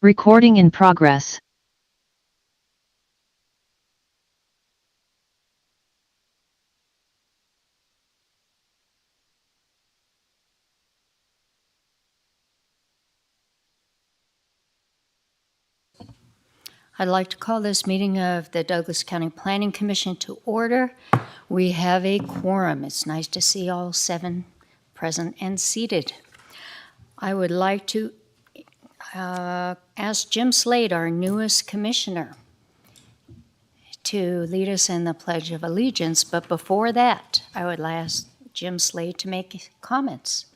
Recording in progress. I'd like to call this meeting of the Douglas County Planning Commission to order. We have a quorum. It's nice to see all 7 present and seated. I would like to ask Jim Slade, our newest commissioner, to lead us in the Pledge of Allegiance. But before that, I would ask Jim Slade to make comments.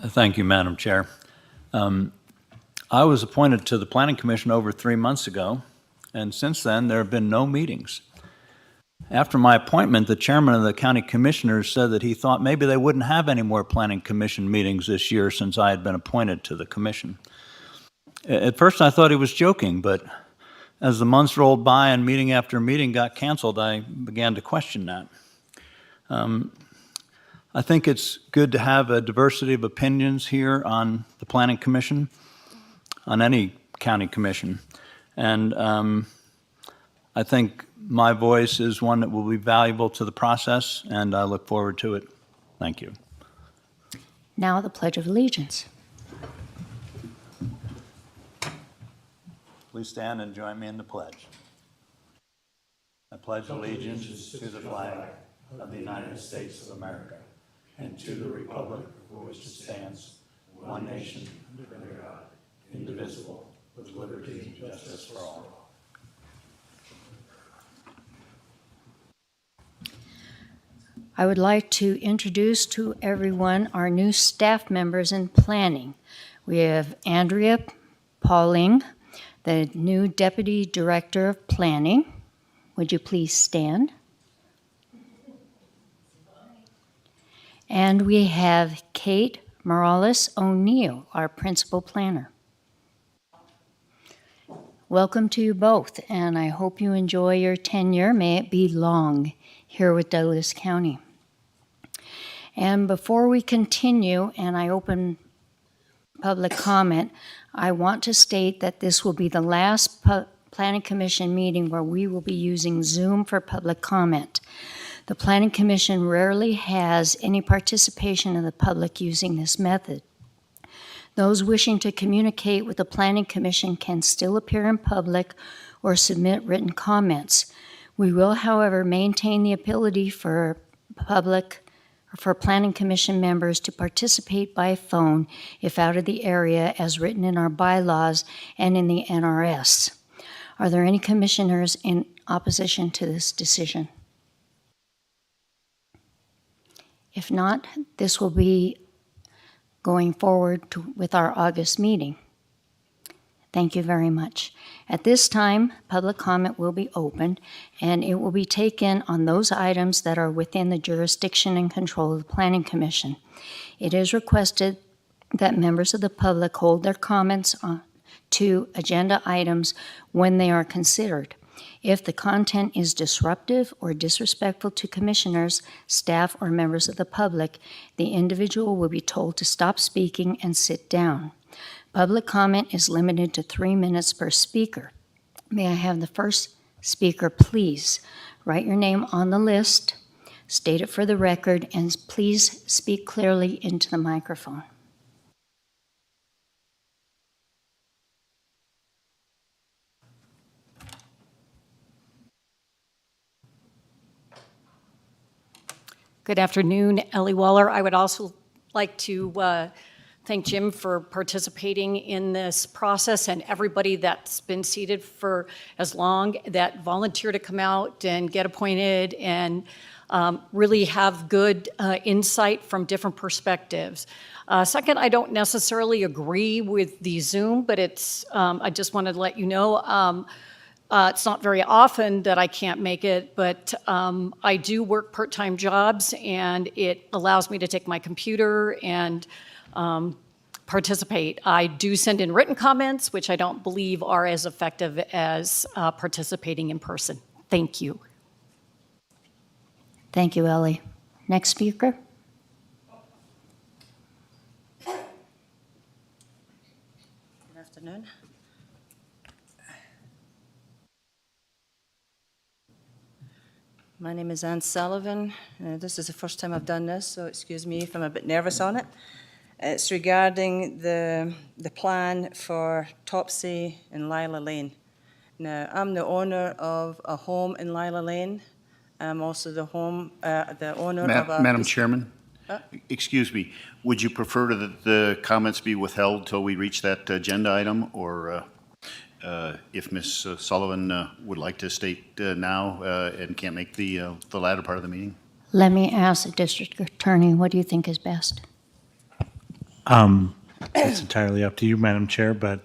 Thank you, Madam Chair. I was appointed to the Planning Commission over 3 months ago, and since then there have been no meetings. After my appointment, the chairman of the county commissioners said that he thought maybe they wouldn't have any more Planning Commission meetings this year since I had been appointed to the commission. At first I thought he was joking, but as the months rolled by and meeting after meeting got canceled, I began to question that. I think it's good to have a diversity of opinions here on the Planning Commission, on any county commission. And I think my voice is one that will be valuable to the process, and I look forward to it. Thank you. Now the Pledge of Allegiance. Please stand and join me in the pledge. I pledge allegiance to the flag of the United States of America and to the republic for which it stands, one nation, under God, indivisible, with liberty and justice for all. I would like to introduce to everyone our new staff members in planning. We have Andrea Pauling, the new Deputy Director of Planning. Would you please stand? And we have Kate Morales O'Neill, our Principal Planner. Welcome to you both, and I hope you enjoy your tenure. May it be long here with Douglas County. And before we continue, and I open public comment, I want to state that this will be the last Planning Commission meeting where we will be using Zoom for public comment. The Planning Commission rarely has any participation of the public using this method. Those wishing to communicate with the Planning Commission can still appear in public or submit written comments. We will, however, maintain the ability for Planning Commission members to participate by phone if out of the area as written in our bylaws and in the NRS. Are there any commissioners in opposition to this decision? If not, this will be going forward with our August meeting. Thank you very much. At this time, public comment will be opened, and it will be taken on those items that are within the jurisdiction and control of the Planning Commission. It is requested that members of the public hold their comments to agenda items when they are considered. If the content is disruptive or disrespectful to commissioners, staff, or members of the public, the individual will be told to stop speaking and sit down. Public comment is limited to 3 minutes per speaker. May I have the first speaker, please? Write your name on the list, state it for the record, and please speak clearly into the microphone. Good afternoon, Ellie Waller. I would also like to thank Jim for participating in this process and everybody that's been seated for as long, that volunteer to come out and get appointed and really have good insight from different perspectives. Second, I don't necessarily agree with the Zoom, but it's I just wanted to let you know it's not very often that I can't make it, but I do work part-time jobs, and it allows me to take my computer and participate. I do send in written comments, which I don't believe are as effective as participating in person. Thank you. Thank you, Ellie. Next speaker. name is Sullivan. This is the first time I've done this, so excuse me if I'm a bit nervous on it. It's regarding the plan for Topsy and Lila Lane. Now, I'm the owner of a home in Lila Lane. I'm also the owner of a... Madam Chairman, excuse me, would you prefer that the comments be withheld till we reach that agenda item? Or if Ms. Sullivan would like to state now and can't make the latter part of the meeting? Let me ask the district attorney, what do you think is best? It's entirely up to you, Madam Chair, but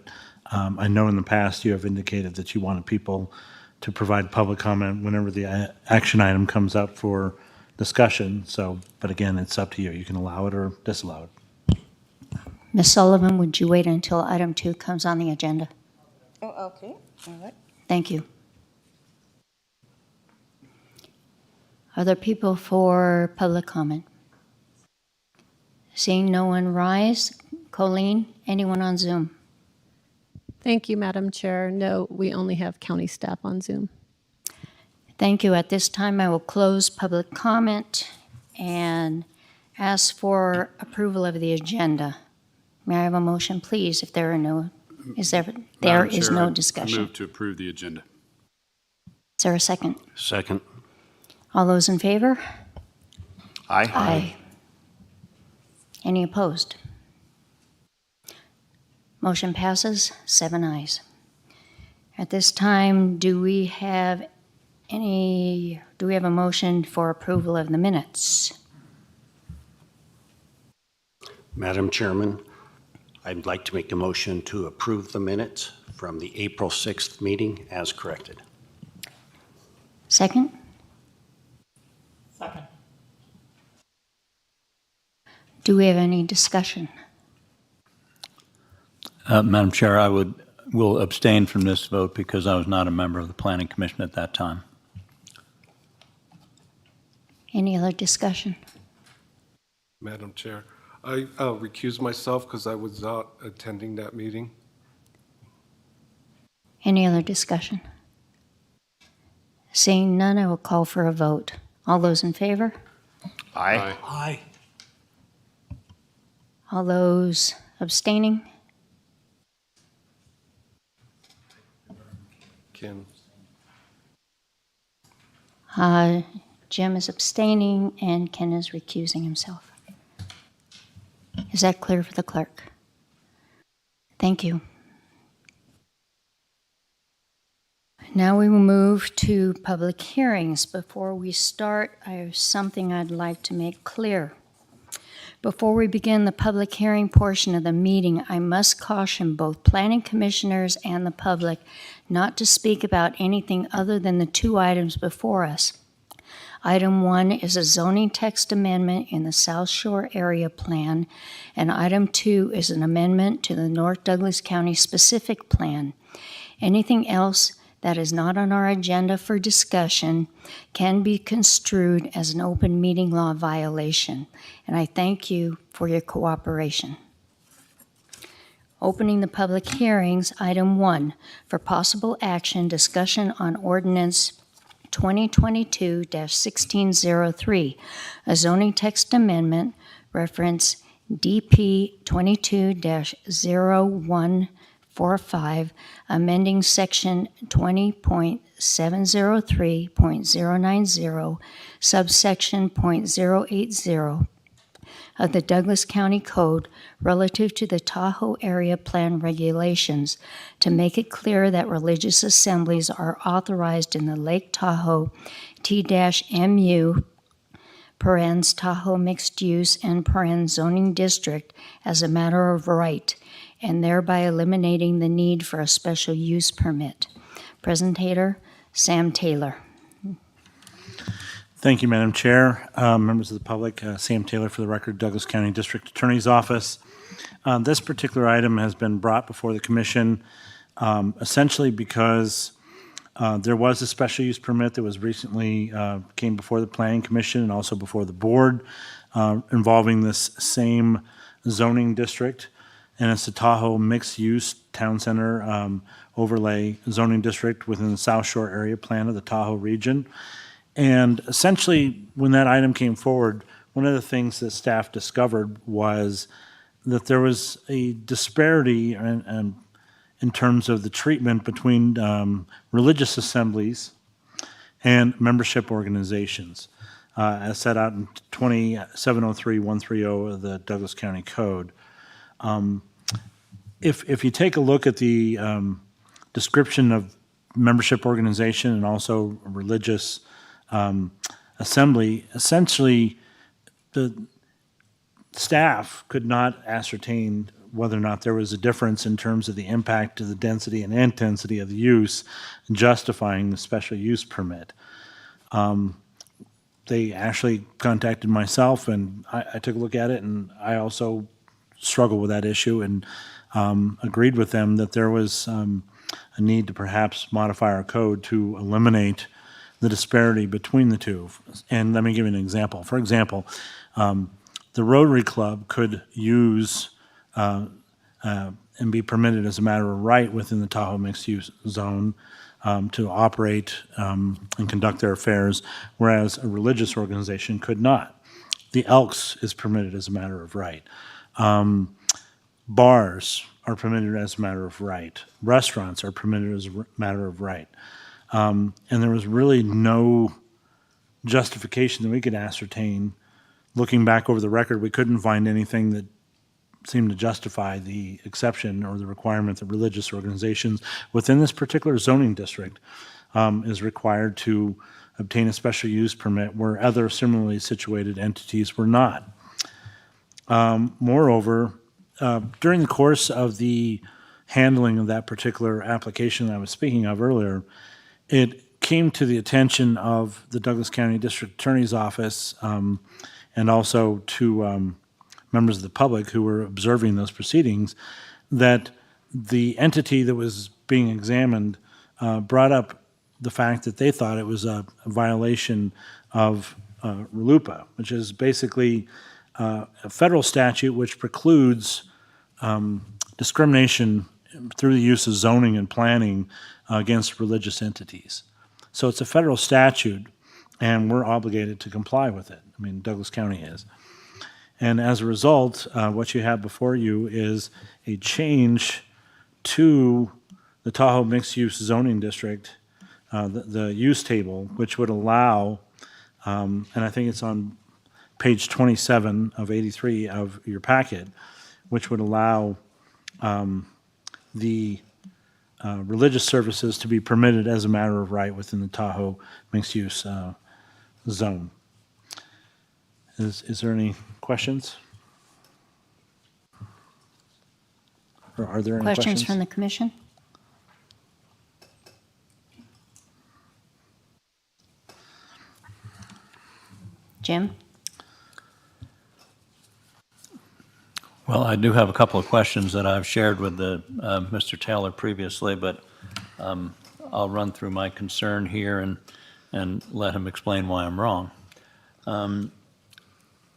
I know in the past you have indicated that you wanted people to provide public comment whenever the action item comes up for discussion. So, but again, it's up to you. You can allow it or disallow it. Ms. Sullivan, would you wait until item 2 comes on the agenda? Oh, okay, all right. Thank you. Are there people for public comment? Seeing no one rise, Colleen, anyone on Zoom? Thank you, Madam Chair. No, we only have county staff on Zoom. Thank you. At this time, I will close public comment and ask for approval of the agenda. May I have a motion, please, if there are no, there is no discussion? I move to approve the agenda. Is there a second? Second. All those in favor? Aye. Any opposed? Motion passes, 7 ayes. At this time, do we have a motion for approval of the minutes? Madam Chairman, I'd like to make a motion to approve the minutes from the April 6th meeting as corrected. Second? Second. Do we have any discussion? Madam Chair, I will abstain from this vote because I was not a member of the Planning Commission at that time. Any other discussion? Madam Chair, I'll recuse myself because I was not attending that meeting. Any other discussion? Seeing none, I will call for a vote. All those in favor? Aye. Aye. All those abstaining? Kim? Jim is abstaining and Ken is recusing himself. Is that clear for the clerk? Thank you. Now we will move to public hearings. Before we start, I have something I'd like to make clear. Before we begin the public hearing portion of the meeting, I must caution both planning commissioners and the public not to speak about anything other than the 2 items before us. Item 1 is a zoning text amendment in the South Shore Area Plan, and item 2 is an amendment to the North Douglas County Specific Plan. Anything else that is not on our agenda for discussion can be construed as an open meeting law violation, and I thank you for your cooperation. Opening the public hearings, item 1, for possible action, discussion on Ordinance 2022-1603, a zoning text amendment, reference DP 22-0145, amending section 20.703.090, subsection .080 of the Douglas County Code relative to the Tahoe Area Plan regulations to make it clear that religious assemblies are authorized in the Lake Tahoe T-MU Tahoe Mixed Use and Zoning District as a matter of right, and thereby eliminating the need for a special use permit. Presentator, Sam Taylor. Thank you, Madam Chair. Members of the public, Sam Taylor for the record, Douglas County District Attorney's Office. This particular item has been brought before the Commission essentially because there was a special use permit that was recently came before the Planning Commission and also before the board involving this same zoning district. And it's the Tahoe Mixed Use Town Center Overlay Zoning District within the South Shore Area Plan of the Tahoe region. And essentially, when that item came forward, one of the things that staff discovered was that there was a disparity in terms of the treatment between religious assemblies and membership organizations, as set out in 2703130 of the Douglas County Code. If you take a look at the description of membership organization and also religious assembly, essentially the staff could not ascertain whether or not there was a difference in terms of the impact to the density and intensity of the use justifying the special use permit. They actually contacted myself, and I took a look at it, and I also struggled with that issue and agreed with them that there was a need to perhaps modify our code to eliminate the disparity between the two. And let me give you an example. For example, the Rotary Club could use and be permitted as a matter of right within the Tahoe mixed-use zone to operate and conduct their affairs, whereas a religious organization could not. The Elks is permitted as a matter of right. Bars are permitted as a matter of right. Restaurants are permitted as a matter of right. And there was really no justification that we could ascertain. Looking back over the record, we couldn't find anything that seemed to justify the exception or the requirement that religious organizations within this particular zoning district is required to obtain a special use permit where other similarly situated entities were not. Moreover, during the course of the handling of that particular application that I was speaking of earlier, it came to the attention of the Douglas County District Attorney's Office and also to members of the public who were observing those proceedings that the entity that was being examined brought up the fact that they thought it was a violation of RLUIPA, which is basically a federal statute which precludes discrimination through the use of zoning and planning against religious entities. So it's a federal statute, and we're obligated to comply with it. I mean, Douglas County is. And as a result, what you have before you is a change to the Tahoe mixed-use zoning district, the use table, which would allow, and I think it's on page 27 of 83 of your packet, which would allow the religious services to be permitted as a matter of right within the Tahoe mixed-use zone. Is there any questions? Or are there any questions? Questions from the commission? Jim? Well, I do have a couple of questions that I've shared with Mr. Taylor previously, but I'll run through my concern here and let him explain why I'm wrong.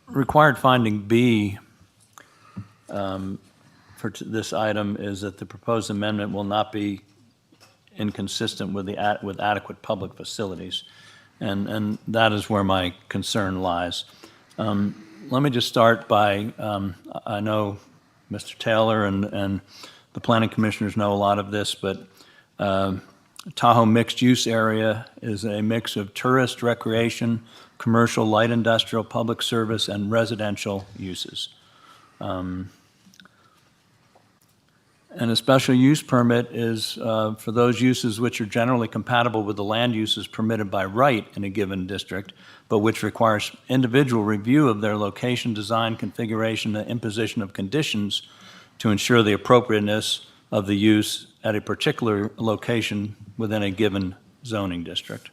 Required finding B for this item is that the proposed amendment will not be inconsistent with adequate public facilities, and that is where my concern lies. Let me just start by, I know Mr. Taylor and the planning commissioners know a lot of this, but Tahoe mixed-use area is a mix of tourist, recreation, commercial, light industrial, public service, and residential uses. And a special use permit is for those uses which are generally compatible with the land uses permitted by right in a given district, but which requires individual review of their location, design, configuration, and imposition of conditions to ensure the appropriateness of the use at a particular location within a given zoning district.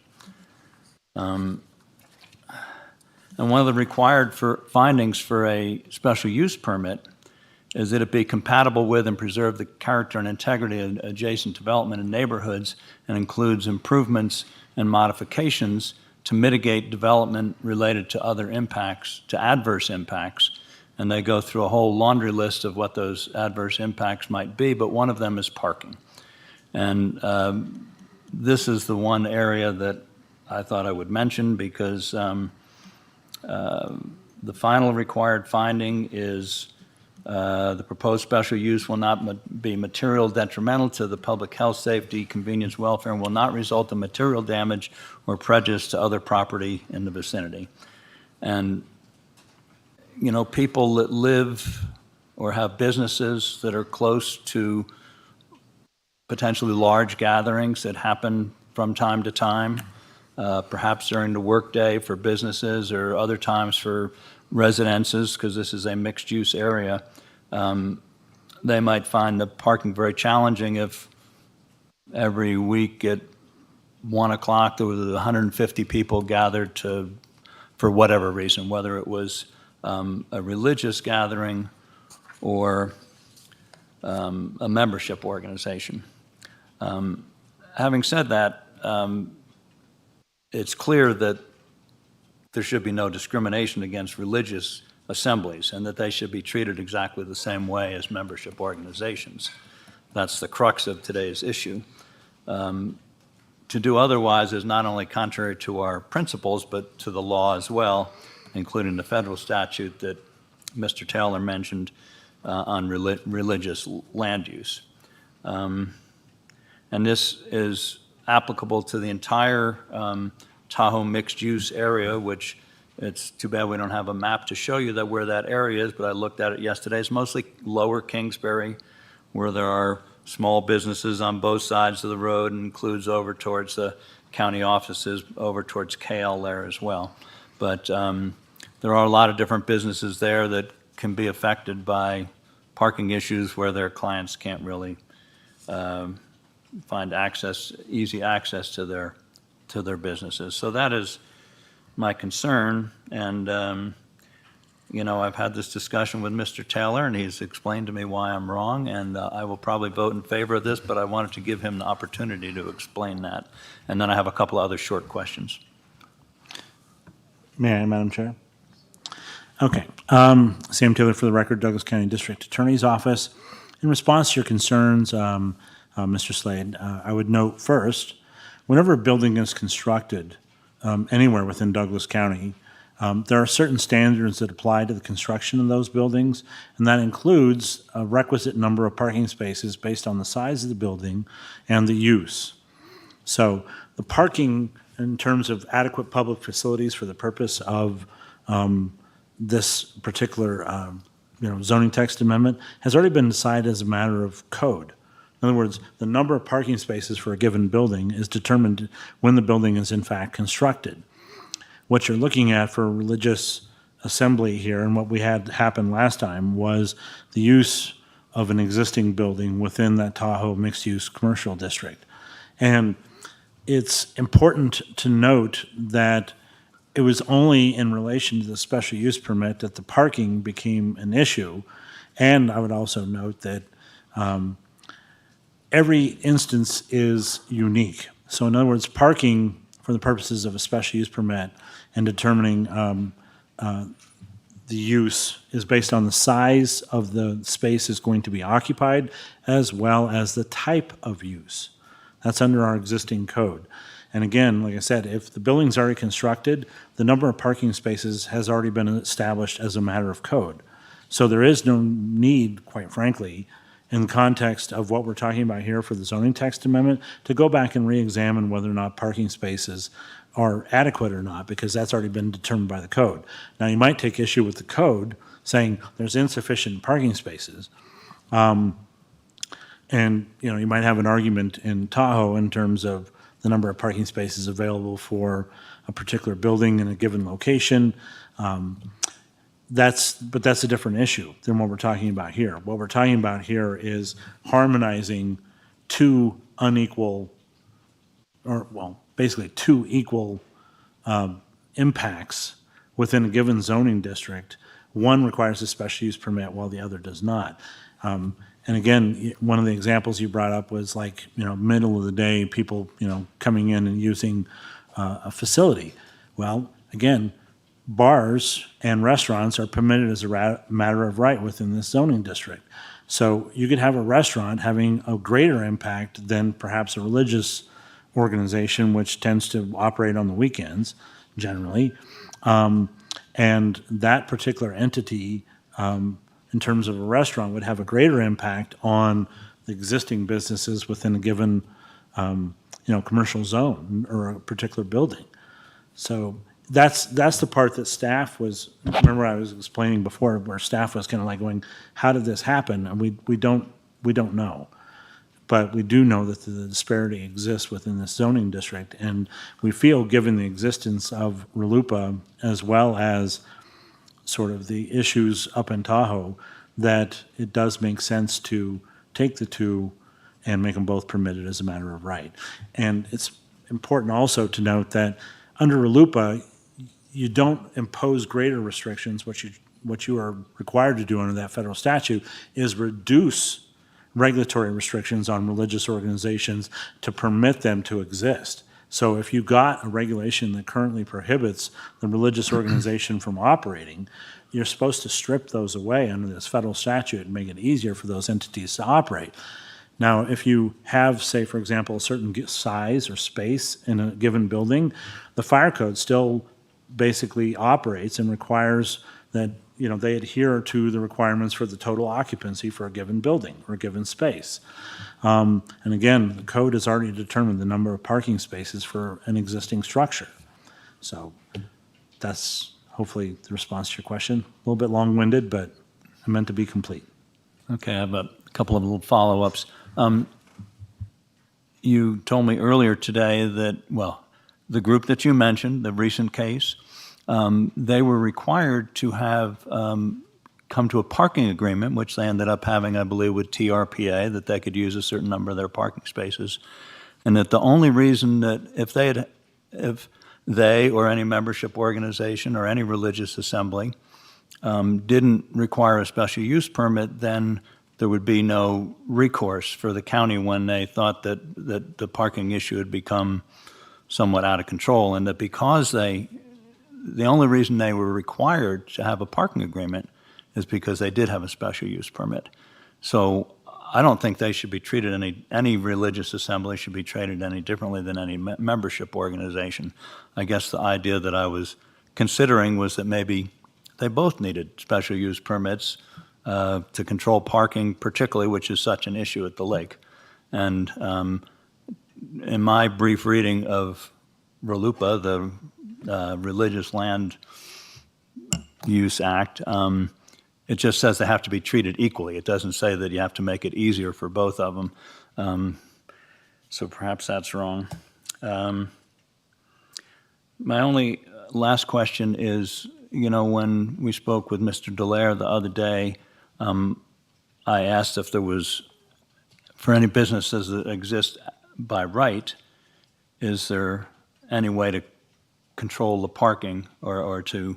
And one of the required findings for a special use permit is that it be compatible with and preserve the character and integrity of adjacent development in neighborhoods and includes improvements and modifications to mitigate development related to other impacts, to adverse impacts. And they go through a whole laundry list of what those adverse impacts might be, but one of them is parking. And this is the one area that I thought I would mention because the final required finding is the proposed special use will not be material detrimental to the public health, safety, convenience, welfare, and will not result in material damage or prejudice to other property in the vicinity. And, you know, people that live or have businesses that are close to potentially large gatherings that happen from time to time, perhaps during the workday for businesses or other times for residences, because this is a mixed-use area, they might find the parking very challenging if every week at 1 o'clock there was 150 people gathered for whatever reason, whether it was a religious gathering or a membership organization. Having said that, it's clear that there should be no discrimination against religious assemblies and that they should be treated exactly the same way as membership organizations. That's the crux of today's issue. To do otherwise is not only contrary to our principles, but to the law as well, including the federal statute that Mr. Taylor mentioned on religious land use. And this is applicable to the entire Tahoe mixed-use area, which it's too bad we don't have a map to show you that where that area is, but I looked at it yesterday. It's mostly lower Kingsbury, where there are small businesses on both sides of the road, and includes over towards the county offices, over towards Kale there as well. But there are a lot of different businesses there that can be affected by parking issues where their clients can't really find easy access to their businesses. So that is my concern, and you know, I've had this discussion with Mr. Taylor, and he's explained to me why I'm wrong, and I will probably vote in favor of this, but I wanted to give him the opportunity to explain that. And then I have a couple other short questions. May I, Madam Chair? Okay. Sam Taylor for the record, Douglas County District Attorney's Office. In response to your concerns, Mr. Slade, I would note first, whenever a building is constructed anywhere within Douglas County, there are certain standards that apply to the construction of those buildings, and that includes a requisite number of parking spaces based on the size of the building and the use. So the parking in terms of adequate public facilities for the purpose of this particular zoning text amendment has already been decided as a matter of code. In other words, the number of parking spaces for a given building is determined when the building is in fact constructed. What you're looking at for a religious assembly here, and what we had happen last time, was the use of an existing building within that Tahoe mixed-use commercial district. And it's important to note that it was only in relation to the special use permit that the parking became an issue. And I would also note that every instance is unique. So in other words, parking for the purposes of a special use permit and determining the use is based on the size of the space is going to be occupied, as well as the type of use. That's under our existing code. And again, like I said, if the building's already constructed, the number of parking spaces has already been established as a matter of code. So there is no need, quite frankly, in the context of what we're talking about here for the zoning text amendment, to go back and re-examine whether or not parking spaces are adequate or not, because that's already been determined by the code. Now, you might take issue with the code saying there's insufficient parking spaces. And you might have an argument in Tahoe in terms of the number of parking spaces available for a particular building in a given location. But that's a different issue than what we're talking about here. What we're talking about here is harmonizing two unequal, or well, basically two equal impacts within a given zoning district. One requires a special use permit while the other does not. And again, one of the examples you brought up was like, middle of the day, people, coming in and using a facility. Well, again, bars and restaurants are permitted as a matter of right within this zoning district. So you could have a restaurant having a greater impact than perhaps a religious organization, which tends to operate on the weekends generally. And that particular entity, in terms of a restaurant, would have a greater impact on the existing businesses within a given, commercial zone or a particular building. So that's the part that staff was, remember I was explaining before, where staff was kind of like going, how did this happen? And we don't know. But we do know that the disparity exists within this zoning district. And we feel, given the existence of RLUIPA as well as sort of the issues up in Tahoe, that it does make sense to take the two and make them both permitted as a matter of right. And it's important also to note that under RLUIPA, you don't impose greater restrictions. What you are required to do under that federal statute is reduce regulatory restrictions on religious organizations to permit them to exist. So if you got a regulation that currently prohibits the religious organization from operating, you're supposed to strip those away under this federal statute and make it easier for those entities to operate. Now, if you have, say, for example, a certain size or space in a given building, the fire code still basically operates and requires that they adhere to the requirements for the total occupancy for a given building or a given space. And again, the code has already determined the number of parking spaces for an existing structure. So that's hopefully the response to your question. A little bit long-winded, but I meant to be complete. Okay, I have a couple of little follow-ups. You told me earlier today that, the group that you mentioned, the recent case, they were required to have come to a parking agreement, which they ended up having, I believe, with TRPA, that they could use a certain number of their parking spaces, and that the only reason that if they or any membership organization or any religious assembly didn't require a special use permit, then there would be no recourse for the county when they thought that the parking issue had become somewhat out of control, and that because the only reason they were required to have a parking agreement is because they did have a special use permit. So I don't think they should be treated, any religious assembly should be treated any differently than any membership organization. I guess the idea that I was considering was that maybe they both needed special use permits to control parking, particularly, which is such an issue at the lake. And in my brief reading of RLUIPA, the Religious Land Use Act, it just says they have to be treated equally. It doesn't say that you have to make it easier for both of them. So perhaps that's wrong. My only last question is, when we spoke with Mr. Dallaire the other day, I asked if there was, for any businesses that exist by right, is there any way to control the parking or to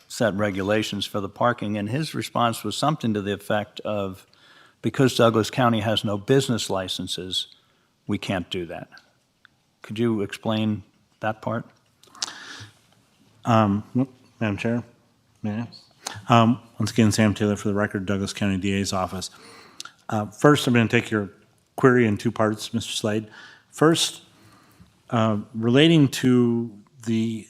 set regulations for the parking? And his response was something to the effect of, because Douglas County has no business licenses, we can't do that. Could you explain that part? Madam Chair, may I? Once again, Sam Taylor for the record, Douglas County DA's office. First, I'm going to take your query in two parts, Mr. Slade. First, relating to the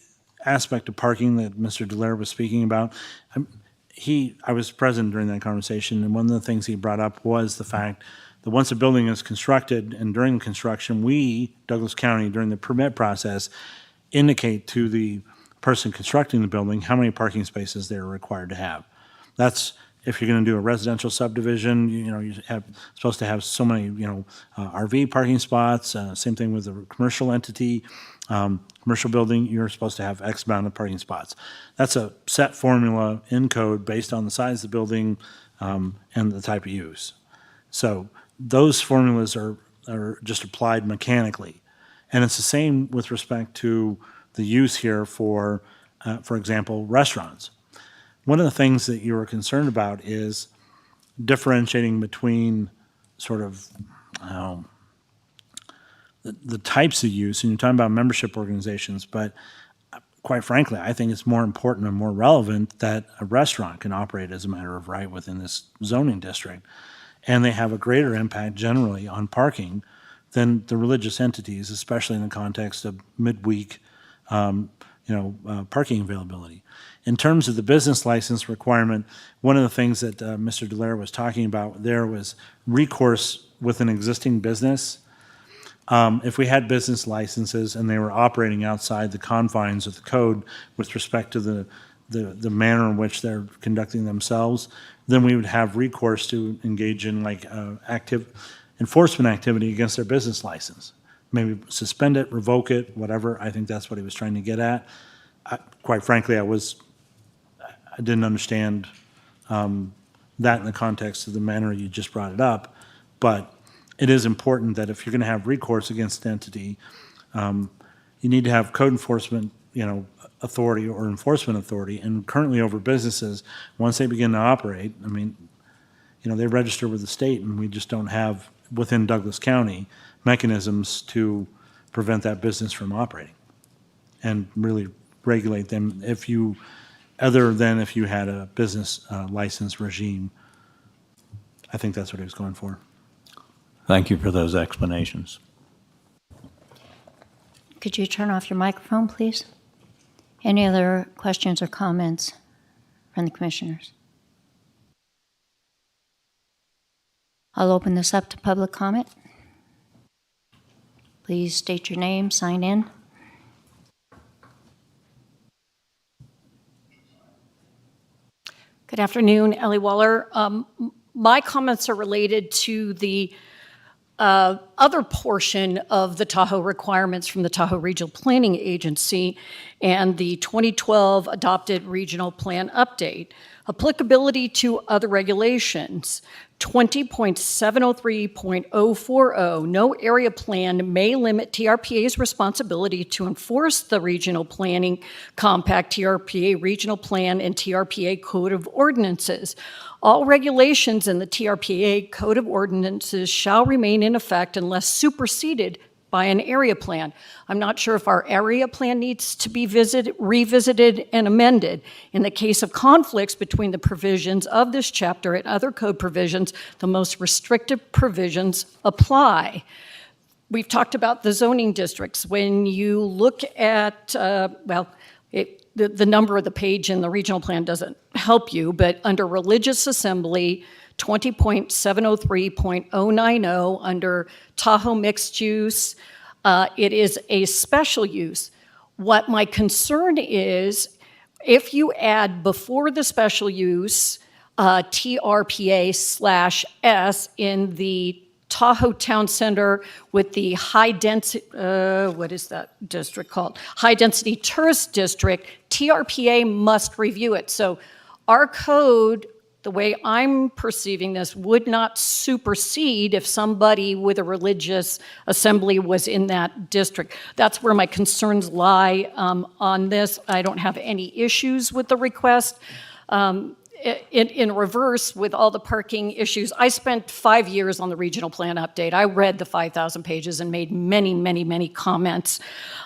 aspect of parking that Mr. Dallaire was speaking about, I was present during that conversation, and one of the things he brought up was the fact that once a building is constructed, and during construction, we, Douglas County, during the permit process, indicate to the person constructing the building how many parking spaces they're required to have. That's, if you're going to do a residential subdivision, you're supposed to have so many, RV parking spots. Same thing with a commercial entity, commercial building, you're supposed to have X amount of parking spots. That's a set formula in code based on the size of the building and the type of use. So those formulas are just applied mechanically. And it's the same with respect to the use here for example, restaurants. One of the things that you were concerned about is differentiating between sort of the types of use, and you're talking about membership organizations, but quite frankly, I think it's more important and more relevant that a restaurant can operate as a matter of right within this zoning district. And they have a greater impact generally on parking than the religious entities, especially in the context of midweek, parking availability. In terms of the business license requirement, one of the things that Mr. Delaire was talking about there was recourse with an existing business. If we had business licenses and they were operating outside the confines of the code with respect to the manner in which they're conducting themselves, then we would have recourse to engage in active enforcement activity against their business license. Maybe suspend it, revoke it, whatever. I think that's what he was trying to get at. Quite frankly, I didn't understand that in the context of the manner you just brought it up, but it is important that if you're going to have recourse against an entity, you need to have code enforcement, authority or enforcement authority. And currently over businesses, once they begin to operate, they register with the state, and we just don't have within Douglas County mechanisms to prevent that business from operating and really regulate them other than if you had a business license regime. I think that's what he was going for. Thank you for those explanations. Could you turn off your microphone, please? Any other questions or comments from the commissioners? I'll open this up to public comment. Please state your name, sign in. Good afternoon, Ellie Waller. My comments are related to the other portion of the Tahoe requirements from the Tahoe Regional Planning Agency and the 2012 adopted regional plan update. Applicability to other regulations. 20.703.040, no area plan may limit TRPA's responsibility to enforce the regional planning compact, TRPA regional plan, and TRPA Code of Ordinances. All regulations in the TRPA Code of Ordinances shall remain in effect unless superseded by an area plan. I'm not sure if our area plan needs to be revisited and amended. In the case of conflicts between the provisions of this chapter and other code provisions, the most restrictive provisions apply. We've talked about the zoning districts. When you look at, the number of the page in the regional plan doesn't help you, but under religious assembly, 20.703.090 under Tahoe mixed use, it is a special use. What my concern is, if you add before the special use, TRPA/S in the Tahoe Town Center with the high density, what is that district called? High density tourist district, TRPA must review it. So our code, the way I'm perceiving this, would not supersede if somebody with a religious assembly was in that district. That's where my concerns lie on this. I don't have any issues with the request. In reverse, with all the parking issues, I spent 5 years on the regional plan update. I read the 5,000 pages and made many, many, many comments.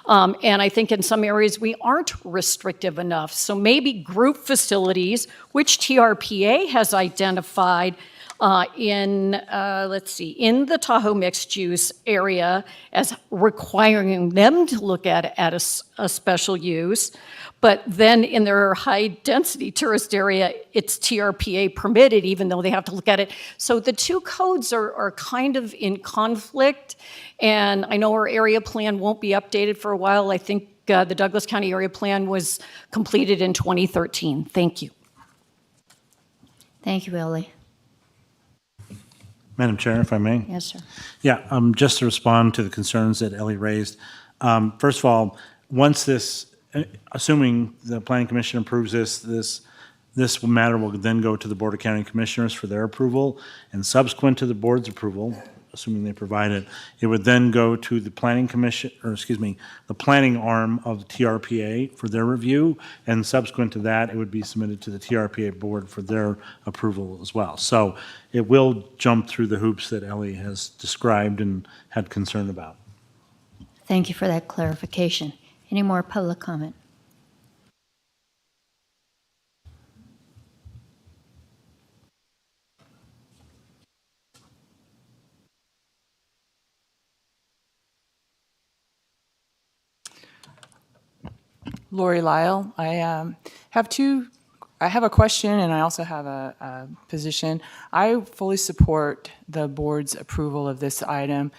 And I think in some areas we aren't restrictive enough. So maybe group facilities, which TRPA has identified in the Tahoe mixed use area as requiring them to look at a special use. But then in their high density tourist area, it's TRPA permitted, even though they have to look at it. So the two codes are kind of in conflict. And I know our area plan won't be updated for a while. I think the Douglas County area plan was completed in 2013. Thank you. Thank you, Ellie. Madam Chair, if I may? Yes, sir. Yeah, just to respond to the concerns that Ellie raised. First of all, once this, assuming the Planning Commission approves this matter will then go to the Board of County Commissioners for their approval, and subsequent to the board's approval, assuming they provide it, it would then go to the Planning Commission, the planning arm of the TRPA for their review, and subsequent to that, it would be submitted to the TRPA board for their approval as well. So it will jump through the hoops that Ellie has described and had concern about. Thank you for that clarification. Any more public comment? Lori Lyle. I have a question and I also have a position. I fully support the board's approval of this item.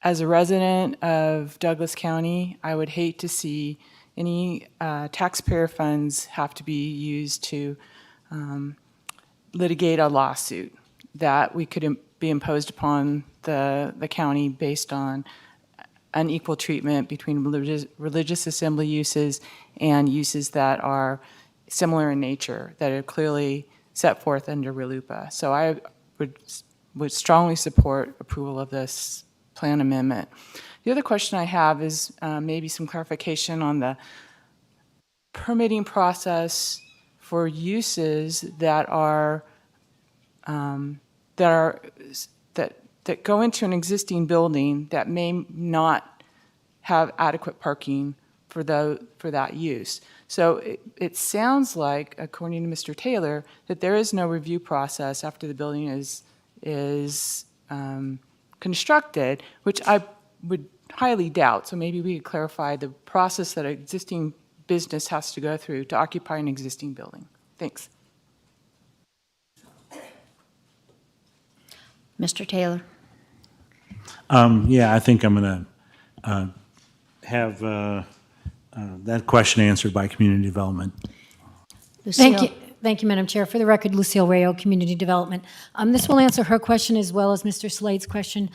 As a resident of Douglas County, I would hate to see any taxpayer funds have to be used to litigate a lawsuit that we could be imposed upon the county based on unequal treatment between religious assembly uses and uses that are similar in nature, that are clearly set forth under RLUIPA. So I would strongly support approval of this plan amendment. The other question I have is maybe some clarification on the permitting process for uses that go into an existing building that may not have adequate parking for that use. So it sounds like, according to Mr. Taylor, that there is no review process after the building is constructed, which I would highly doubt. So maybe we could clarify the process that an existing business has to go through to occupy an existing building. Thanks. Mr. Taylor? Yeah, I think I'm going to have that question answered by community development. Thank Lucille? you. Thank you, Madam Chair. For the record, Lucille Rayo, Community Development. This will answer her question as well as Mr. Slade's question.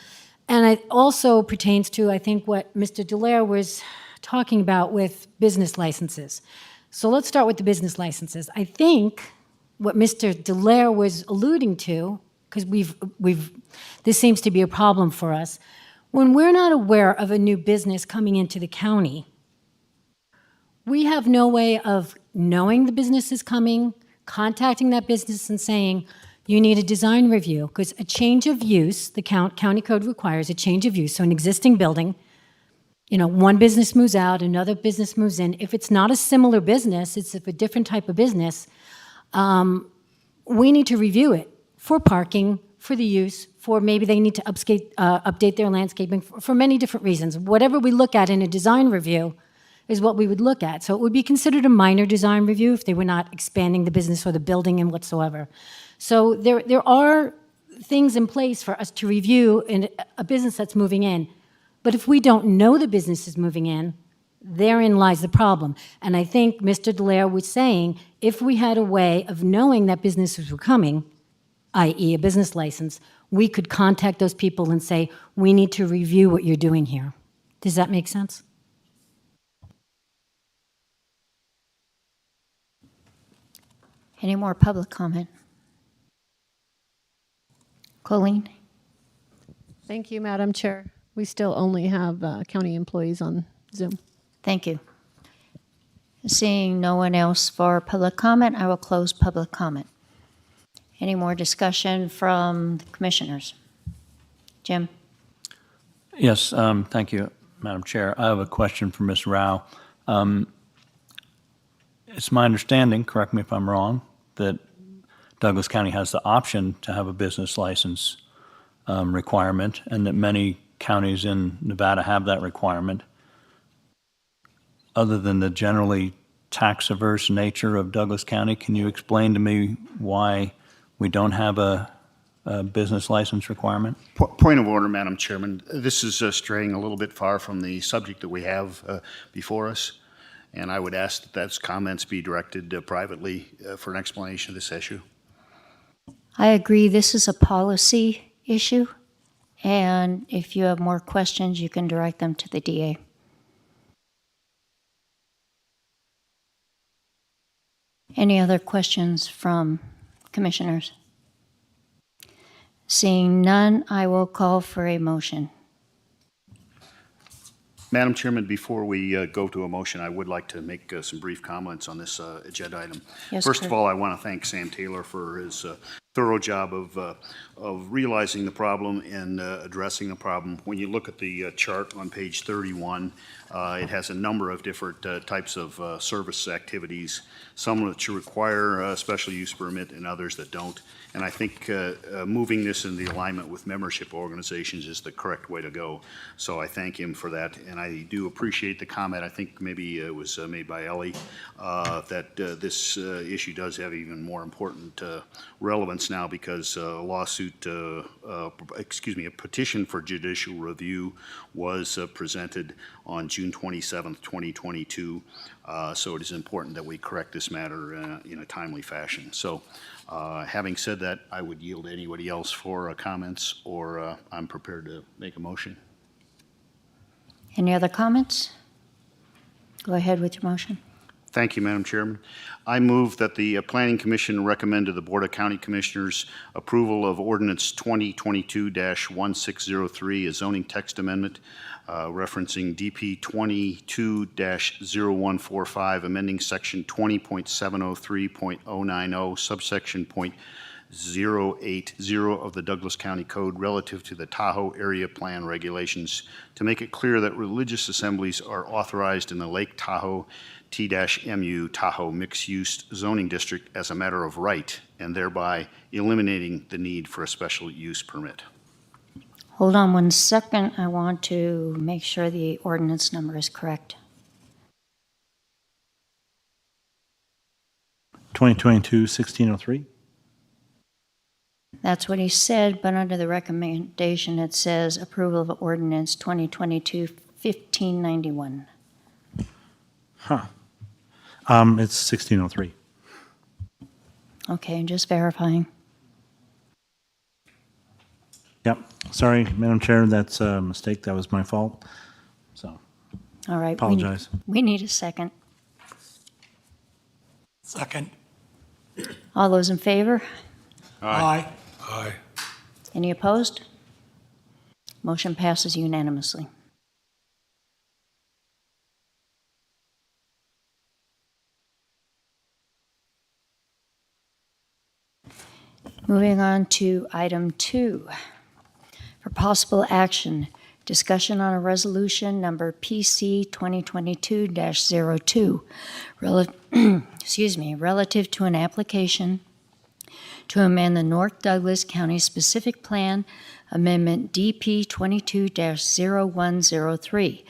And it also pertains to, I think, what Mr. Dallaire was talking about with business licenses. So let's start with the business licenses. I think what Mr. Dallaire was alluding to, because this seems to be a problem for us, when we're not aware of a new business coming into the county, we have no way of knowing the business is coming, contacting that business and saying, you need a design review, because a change of use, the county code requires a change of use. So an existing building, one business moves out, another business moves in. If it's not a similar business, it's a different type of business, we need to review it for parking, for the use, for maybe they need to update their landscaping, for many different reasons. Whatever we look at in a design review is what we would look at. So it would be considered a minor design review if they were not expanding the business or the building in whatsoever. So there are things in place for us to review in a business that's moving in. But if we don't know the business is moving in, therein lies the problem. And I think Mr. Dallaire was saying, if we had a way of knowing that businesses were coming, i.e. a business license, we could contact those people and say, we need to review what you're doing here. Does that make sense? Any more public comment? Colleen? Thank you, Madam Chair. We still only have county employees on Zoom. Thank you. Seeing no one else for public comment, I will close public comment. Any more discussion from the commissioners? Jim? Yes, thank you, Madam Chair. I have a question for Ms. Rao. It's my understanding, correct me if I'm wrong, that Douglas County has the option to have a business license requirement, and that many counties in Nevada have that requirement. Other than the generally tax-averse nature of Douglas County, can you explain to me why we don't have a business license requirement? Point of order, Madam Chairman. This is straying a little bit far from the subject that we have before us, and I would ask that those comments be directed privately for an explanation of this issue. I agree this is a policy issue, and if you have more questions, you can direct them to the DA. Any other questions from commissioners? Seeing none, I will call for a motion. Madam Chairman, before we go to a motion, I would like to make some brief comments on this agenda item. Yes, First Kurt. of all, I want to thank Sam Taylor for his thorough job of realizing the problem and addressing the problem. When you look at the chart on page 31, it has a number of different types of service activities, some which require a special use permit and others that don't. And I think moving this in the alignment with membership organizations is the correct way to go. So I thank him for that, and I do appreciate the comment. I think maybe it was made by Ellie, that this issue does have even more important relevance now because a lawsuit, a petition for judicial review was presented on June 27th, 2022. So it is important that we correct this matter in a timely fashion. So having said that, I would yield to anybody else for comments, or I'm prepared to make a motion. Any other comments? Go ahead with your motion. Thank you, Madam Chairman. I move that the Planning Commission recommend to the Board of County Commissioners approval of Ordinance 2022-1603, a zoning text amendment referencing DP 22-0145, amending Section 20.703.090, Subsection .080 of the Douglas County Code relative to the Tahoe Area Plan regulations to make it clear that religious assemblies are authorized in the Lake Tahoe T-MU Tahoe Mixed-Use Zoning District as a matter of right, and thereby eliminating the need for a special use permit. Hold on one second. I want to make sure the ordinance number is correct. 2022-1603. That's what he said, but under the recommendation, it says approval of ordinance 2022-1591. Huh. It's 1603. Okay, just verifying. Yep. Sorry, Madam Chair, that's a mistake. That was my fault. So, All right. apologize. We need a second. Second. All those in favor? Aye. Aye. Any opposed? Motion passes unanimously. Moving on to item 2. For possible action, discussion on a resolution number PC 2022-02, relative to an application to amend the North Douglas County Specific Plan Amendment DP 22-0103.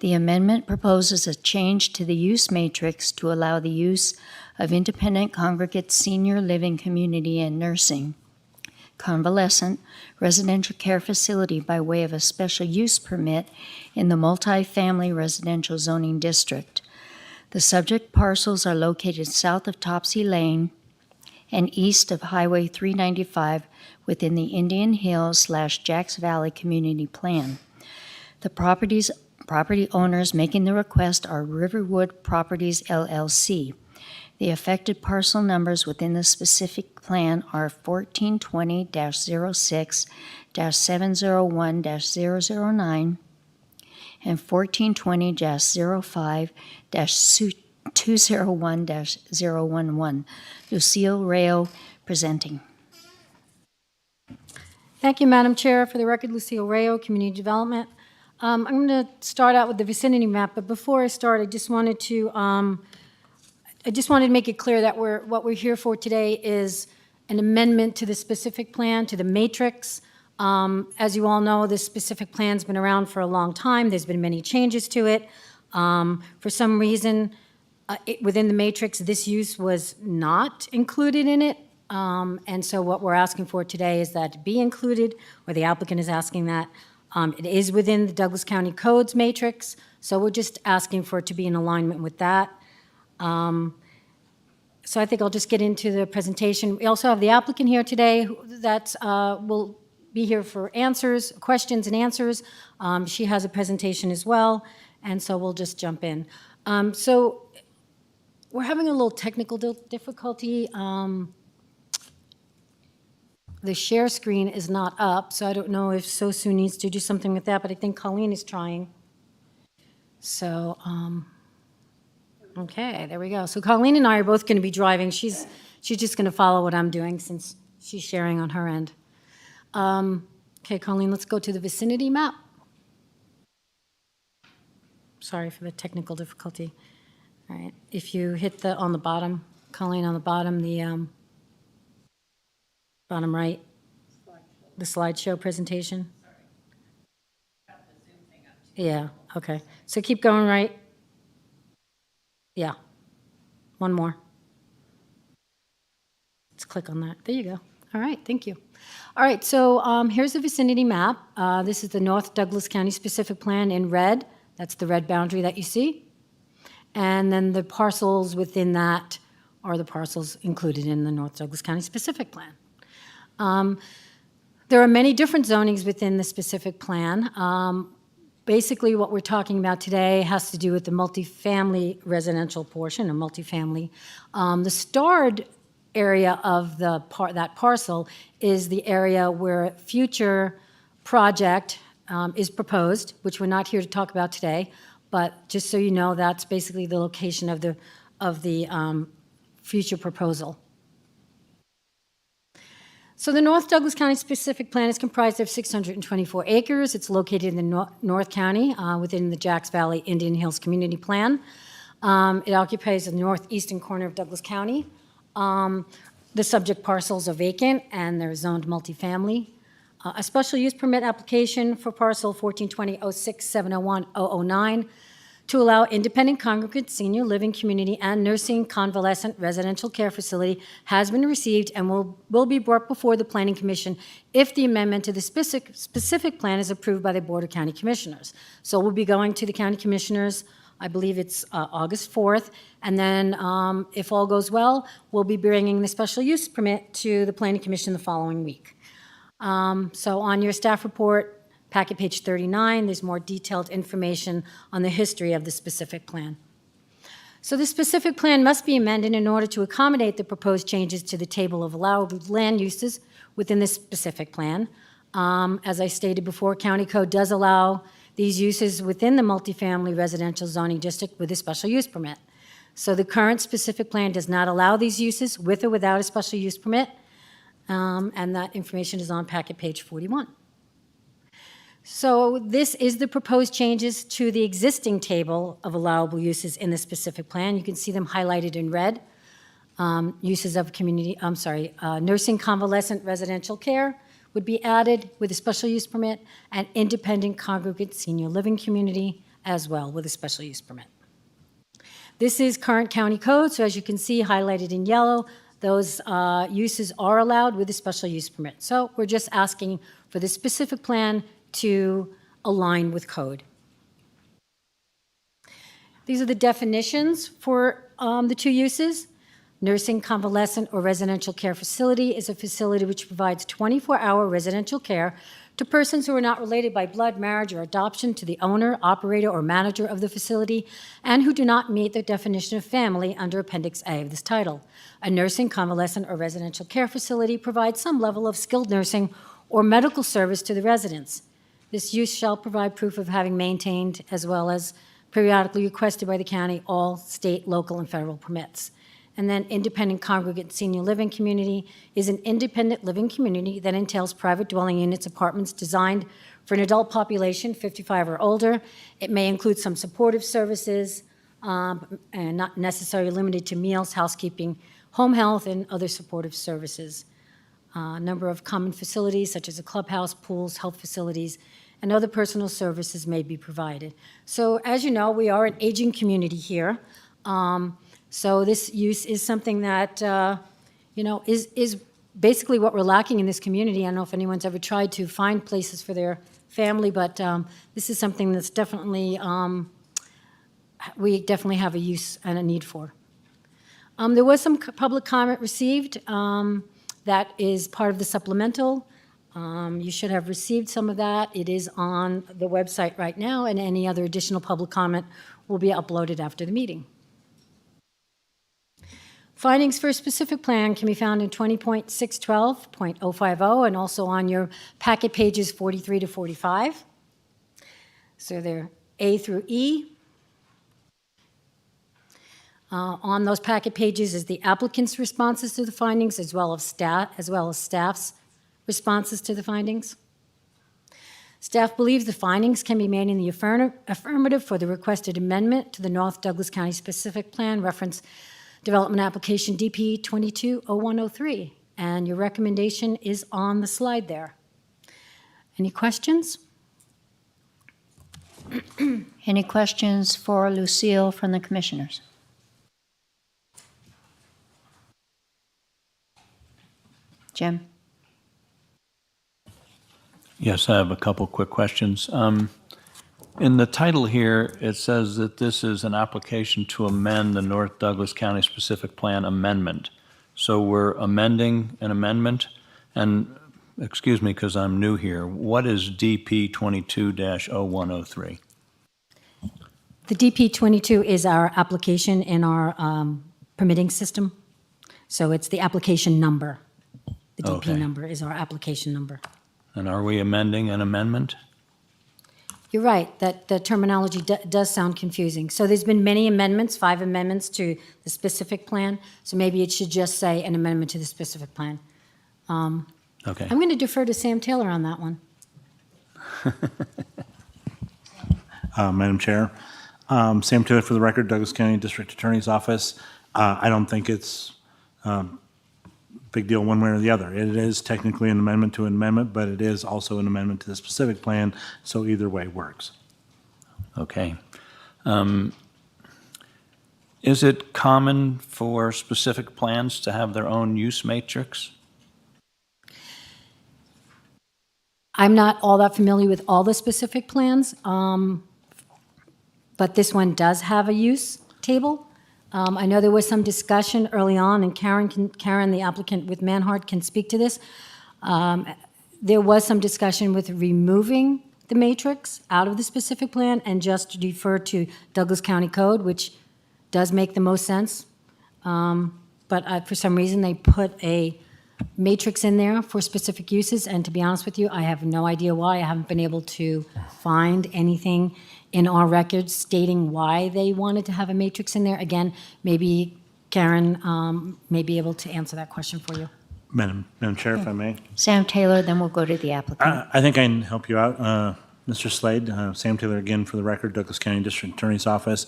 The amendment proposes a change to the use matrix to allow the use of independent congregate senior living community and nursing, convalescent, residential care facility by way of a special use permit in the multifamily residential zoning district. The subject parcels are located south of Topsy Lane and east of Highway 395 within the Indian Hills/Jacks Valley Community Plan. The property owners making the request are Riverwood Properties LLC. The affected parcel numbers within the specific plan are 1420-06-701-009 and 1420-05-201-011. Lucille Rayo presenting. Thank you, Madam Chair. For the record, Lucille Rayo, Community Development. I'm going to start out with the vicinity map, but before I start, I just wanted to make it clear that what we're here for today is an amendment to the specific plan, to the matrix. As you all know, this specific plan's been around for a long time. There's been many changes to it. For some reason, within the matrix, this use was not included in it. And so what we're asking for today is that it be included, or the applicant is asking that. It is within the Douglas County Codes matrix, so we're just asking for it to be in alignment with that. So I think I'll just get into the presentation. We also have the applicant here today that will be here for answers, questions and answers. She has a presentation as well, and so we'll just jump in. So we're having a little technical difficulty. The share screen is not up, so I don't know if SOSU needs to do something with that, but I think Colleen is trying. So, okay, there we go. So Colleen and I are both going to be driving. She's just going to follow what I'm doing since She's sharing on her end. Okay, Colleen, let's go to the vicinity map. Sorry for the technical difficulty. All right, if you hit on the bottom, Colleen, on the bottom, the bottom right, the slideshow presentation. Yeah, okay. So keep going right. Yeah. One more. Let's click on that. There you go. All right, thank you. All right, so here's the vicinity map. This is the North Douglas County specific plan in red. That's the red boundary that you see. And then the parcels within that are the parcels included in the North Douglas County specific plan. There are many different zonings within the specific plan. Basically, what we're talking about today has to do with the multifamily residential portion, or multifamily. The starred area of that parcel is the area where future project is proposed, which we're not here to talk about today, but just so you know, that's basically the location of the future proposal. So the North Douglas County specific plan is comprised of 624 acres. It's located in the North County within the Jacks Valley Indian Hills Community Plan. It occupies the northeastern corner of Douglas County. The subject parcels are vacant and they're zoned multifamily. A special use permit application for parcel 1420-06-701-009 to allow independent congregate senior living community and nursing convalescent residential care facility has been received and will be brought before the Planning Commission if the amendment to the specific plan is approved by the Board of County Commissioners. So we'll be going to the County Commissioners, I believe it's August 4th, and then if all goes well, we'll be bringing the special use permit to the Planning Commission the following week. So on your staff report, packet page 39, there's more detailed information on the history of the specific plan. So the specific plan must be amended in order to accommodate the proposed changes to the table of allowable land uses within the specific plan. As I stated before, County Code does allow these uses within the multifamily residential zoning district with a special use permit. So the current specific plan does not allow these uses with or without a special use permit, and that information is on packet page 41. So this is the proposed changes to the existing table of allowable uses in the specific plan. You can see them highlighted in red. Uses of nursing convalescent residential care would be added with a special use permit, and independent congregate senior living community as well with a special use permit. This is current county code, so as you can see highlighted in yellow, those uses are allowed with a special use permit. So we're just asking for the specific plan to align with code. These are the definitions for the two uses. Nursing, convalescent, or residential care facility is a facility which provides 24-hour residential care to persons who are not related by blood, marriage, or adoption to the owner, operator, or manager of the facility, and who do not meet the definition of family under Appendix A of this title. A nursing, convalescent, or residential care facility provides some level of skilled nursing or medical service to the residents. This use shall provide proof of having maintained, as well as periodically requested by the county, all state, local, and federal permits. And then independent congregate senior living community is an independent living community that entails private dwelling units, apartments designed for an adult population, 55 or older. It may include some supportive services, and not necessarily limited to meals, housekeeping, home health, and other supportive services. A number of common facilities, such as a clubhouse, pools, health facilities, and other personal services may be provided. So as you know, we are an aging community here. So this use is something that, is basically what we're lacking in this community. I don't know if anyone's ever tried to find places for their family, but this is something that's definitely, we definitely have a use and a need for. There was some public comment received that is part of the supplemental. You should have received some of that. It is on the website right now, and any other additional public comment will be uploaded after the meeting. Findings for a specific plan can be found in 20.612.050 and also on your packet pages 43 to 45. So they're A through E. On those packet pages is the applicant's responses to the findings, as well as staff's responses to the findings. Staff believes the findings can be made in the affirmative for the requested amendment to the North Douglas County Specific Plan Reference Development Application DP 220103, and your recommendation is on the slide there. Any questions? Any questions for Lucille from the commissioners? Jim? Yes, I have a couple quick questions. In the title here, it says that this is an application to amend the North Douglas County Specific Plan Amendment. So we're amending an amendment, and excuse me because I'm new here, what is DP 22-0103? The DP 22 is our application in our permitting system. So it's the application number. The DP Okay. number is our application number. And are we amending an amendment? You're right, that the terminology does sound confusing. So there's been many amendments, 5 amendments to the specific plan, so maybe it should just say an amendment to the specific plan. Okay. I'm going to defer to Sam Taylor on that one. Madam Chair, Sam Taylor for the record, Douglas County District Attorney's Office. I don't think it's big deal one way or the other. It is technically an amendment to an amendment, but it is also an amendment to the specific plan, so either way works. Okay. Is it common for specific plans to have their own use matrix? I'm not all that familiar with all the specific plans, but this one does have a use table. I know there was some discussion early on, and Karen, the applicant with Manhart, can speak to this. There was some discussion with removing the matrix out of the specific plan and just defer to Douglas County Code, which does make the most sense. But for some reason, they put a matrix in there for specific uses, and to be honest with you, I have no idea why. I haven't been able to find anything in our records stating why they wanted to have a matrix in there. Again, maybe Karen may be able to answer that question for you. Madam Chair, if I may. Sam Taylor, then we'll go to the applicant. I think I can help you out. Mr. Slade, Sam Taylor again for the record, Douglas County District Attorney's Office.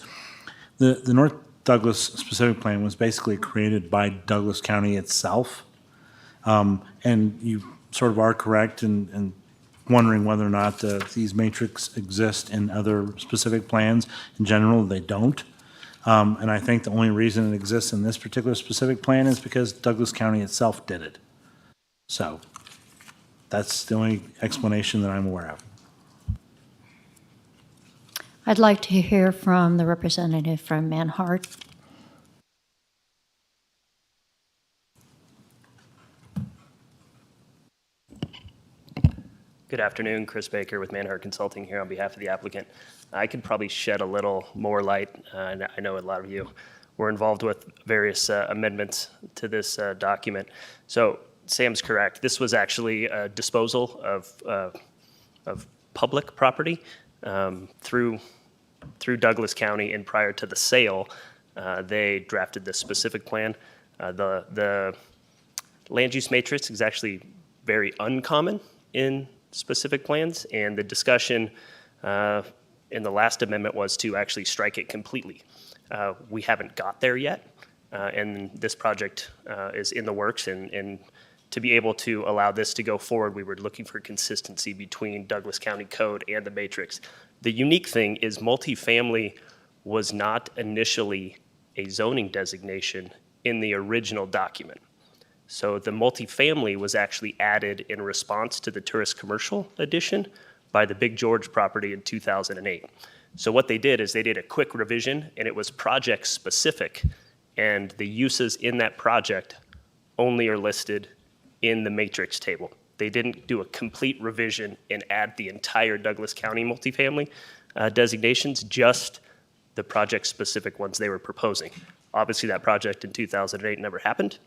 The North Douglas specific plan was basically created by Douglas County itself. And you sort of are correct in wondering whether or not these matrices exist in other specific plans. In general, they don't. And I think the only reason it exists in this particular specific plan is because Douglas County itself did it. So that's the only explanation that I'm aware of. I'd like to hear from the representative from Manhart. Good afternoon, Chris Baker with Manhart Consulting here on behalf of the applicant. I could probably shed a little more light. I know a lot of you were involved with various amendments to this document. So Sam's correct. This was actually a disposal of public property through Douglas County, and prior to the sale, they drafted this specific plan. The land use matrix is actually very uncommon in specific plans, and the discussion in the last amendment was to actually strike it completely. We haven't got there yet, and this project is in the works, and to be able to allow this to go forward, we were looking for consistency between Douglas County Code and the matrix. The unique thing is multifamily was not initially a zoning designation in the original document. So the multifamily was actually added in response to the tourist commercial addition by the Big George property in 2008. So what they did is they did a quick revision, and it was project specific, and the uses in that project only are listed in the matrix table. They didn't do a complete revision and add the entire Douglas County multifamily designations, just the project specific ones they were proposing. Obviously that project in 2008 never happened.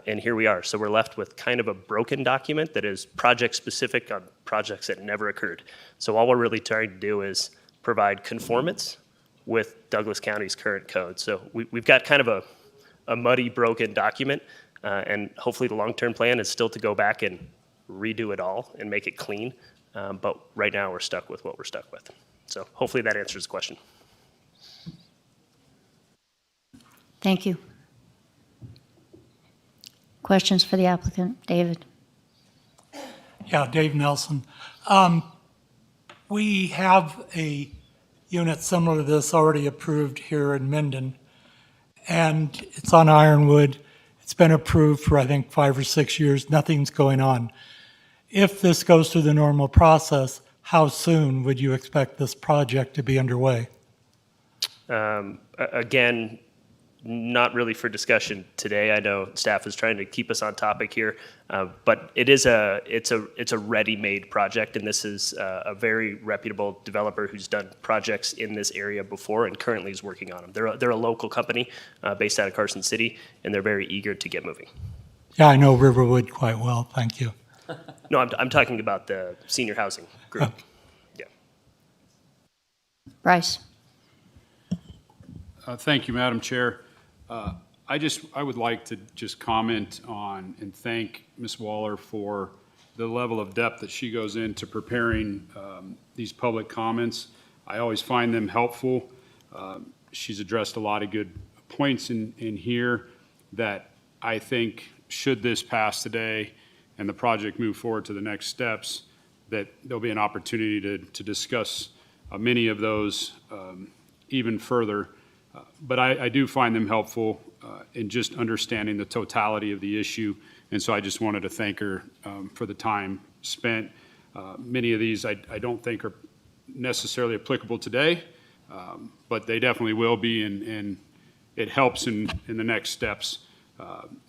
And here we are. So we're left with kind of a broken document that is project specific on projects that never occurred. So all we're really trying to do is provide conformance with Douglas County's current code. So we've got kind of a muddy, broken document, and hopefully the long-term plan is still to go back and redo it all and make it clean. But right now, we're stuck with what we're stuck with. So hopefully that answers the question. Thank you. Questions for the applicant? David? Yeah, Dave Nelson. We have a unit similar to this already approved here in Minden, and it's on Ironwood. It's been approved for, I think, 5 or 6 years. Nothing's going on. If this goes through the normal process, how soon would you expect this project to be underway? Again, not really for discussion today. I know staff is trying to keep us on topic here, but it's a ready-made project, and this is a very reputable developer who's done projects in this area before and currently is working on them. They're a local company based out of Carson City, and they're very eager to get moving. Yeah, I know Riverwood quite well. Thank you. No, I'm talking about the senior housing group. Yeah. Bryce? Thank you, Madam Chair. I would like to just comment on and thank Ms. Waller for the level of depth that she goes into preparing these public comments. I always find them helpful. She's addressed a lot of good points in here that I think, should this pass today and the project move forward to the next steps, that there'll be an opportunity to discuss many of those even further. But I do find them helpful in just understanding the totality of the issue. And so I just wanted to thank her for the time spent. Many of these I don't think are necessarily applicable today, but they definitely will be, and it helps in the next steps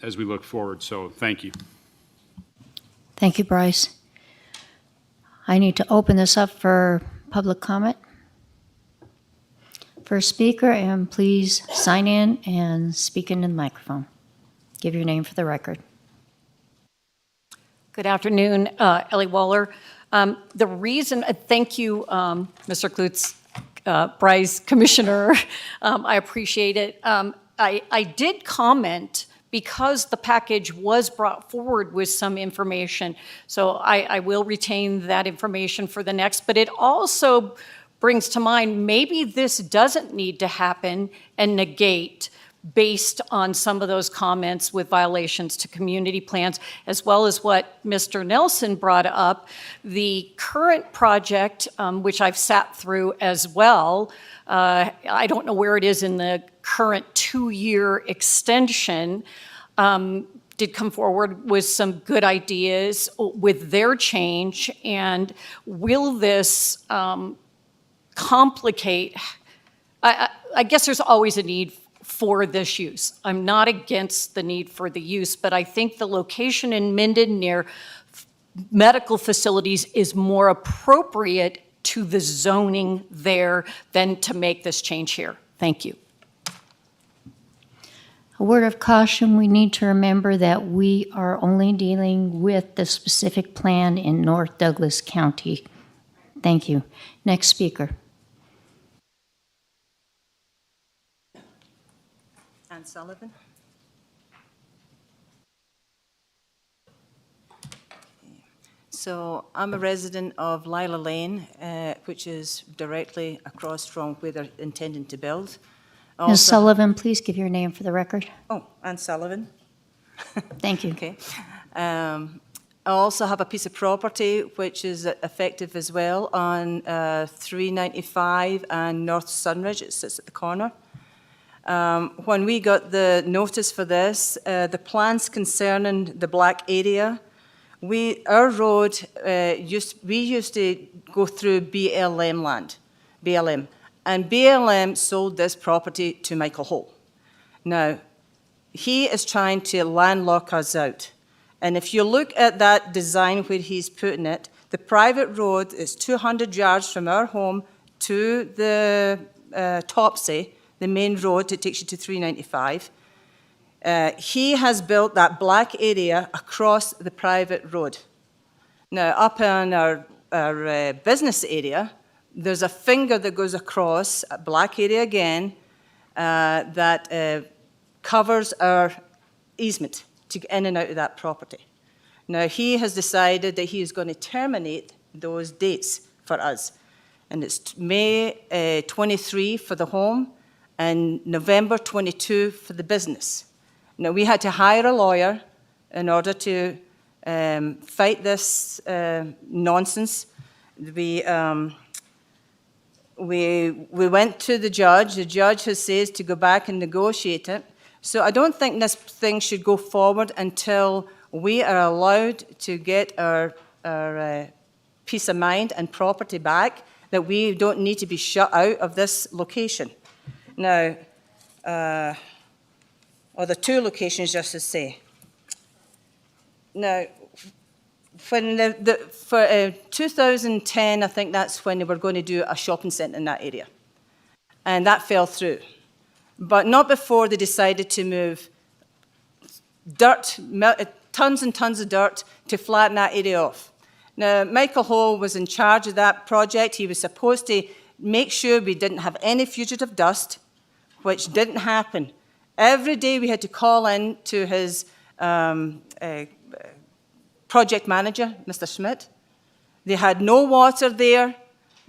as we look forward. So thank you. Thank you, Bryce. I need to open this up for public comment. First speaker, and please sign in and speak into the microphone. Give your name for the record. Good afternoon, Ellie Waller. The reason, thank you, Mr. Klutz, Bryce, Commissioner. I appreciate it. I did comment because the package was brought forward with some information. So I will retain that information for the next, but it also brings to mind maybe this doesn't need to happen and negate based on some of those comments with violations to community plans, as well as what Mr. Nelson brought up. The current project, which I've sat through as well, I don't know where it is in the current 2-year extension, did come forward with some good ideas with their change. And will this complicate? I guess there's always a need for this use. I'm not against the need for the use, but I think the location in Minden near medical facilities is more appropriate to the zoning there than to make this change here. Thank you. A word of caution, we need to remember that we are only dealing with the specific plan in North Douglas County. Thank you. Next speaker. Sullivan. So I'm a resident of Lila Lane, which is directly across from where they're intending to build. Ms. Sullivan, please give your name for the record. Oh, Ann Sullivan. Thank you. Okay. I also have a piece of property which is effective as well on 395 and North Sunridge. It sits at the corner. When we got the notice for this, the plans concerning the black area, our road, we used to go through BLM land, BLM, and BLM sold this property to Michael Hole. Now, he is trying to landlock us out. And if you look at that design where he's putting it, the private road is 200 yards from our home to the Topsy, the main road that takes you to 395. He has built that black area across the private road. Now, up in our business area, there's a finger that goes across, a black area again, that covers our easement to get in and out of that property. Now, he has decided that he is going to terminate those dates for us. And it's May 23 for the home and November 22 for the business. Now, we had to hire a lawyer in order to fight this nonsense. We went to the judge. The judge has said to go back and negotiate it. So I don't think this thing should go forward until we are allowed to get our peace of mind and property back, that we don't need to be shut out of this location. Now, or the two locations, just to say. Now, when for 2010, I think that's when they were going to do a shopping centre in that area. And that fell through. But not before they decided to move dirt, tons and tons of dirt, to flatten that area off. Now, Michael Hall was in charge of that project. He was supposed to make sure we didn't have any fugitive dust, which didn't happen. Every day we had to call in to his project manager, Mr. Schmidt. They had no water there.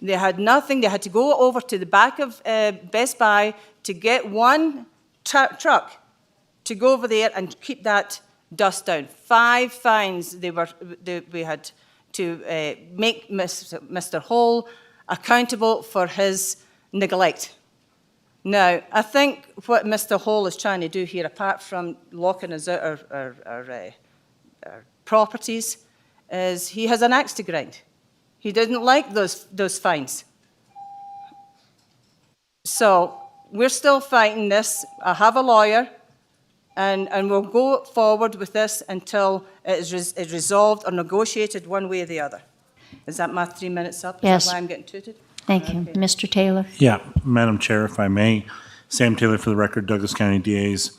They had nothing. They had to go over to the back of Best Buy to get one truck to go over there and keep that dust down. 5 fines we had to make Mr. Hall accountable for his neglect. Now, I think what Mr. Hall is trying to do here, apart from locking us out our properties, is he has an axe to grind. He didn't like those fines. So we're still fighting this. I have a lawyer, and we'll go forward with this until it is resolved or negotiated one way or the other. Is that my 3 minutes up? Yes. Is that why I'm getting tooted? Thank you. Okay. Mr. Taylor? Yeah, Madam Chair, if I may, Sam Taylor for the record, Douglas County DAs.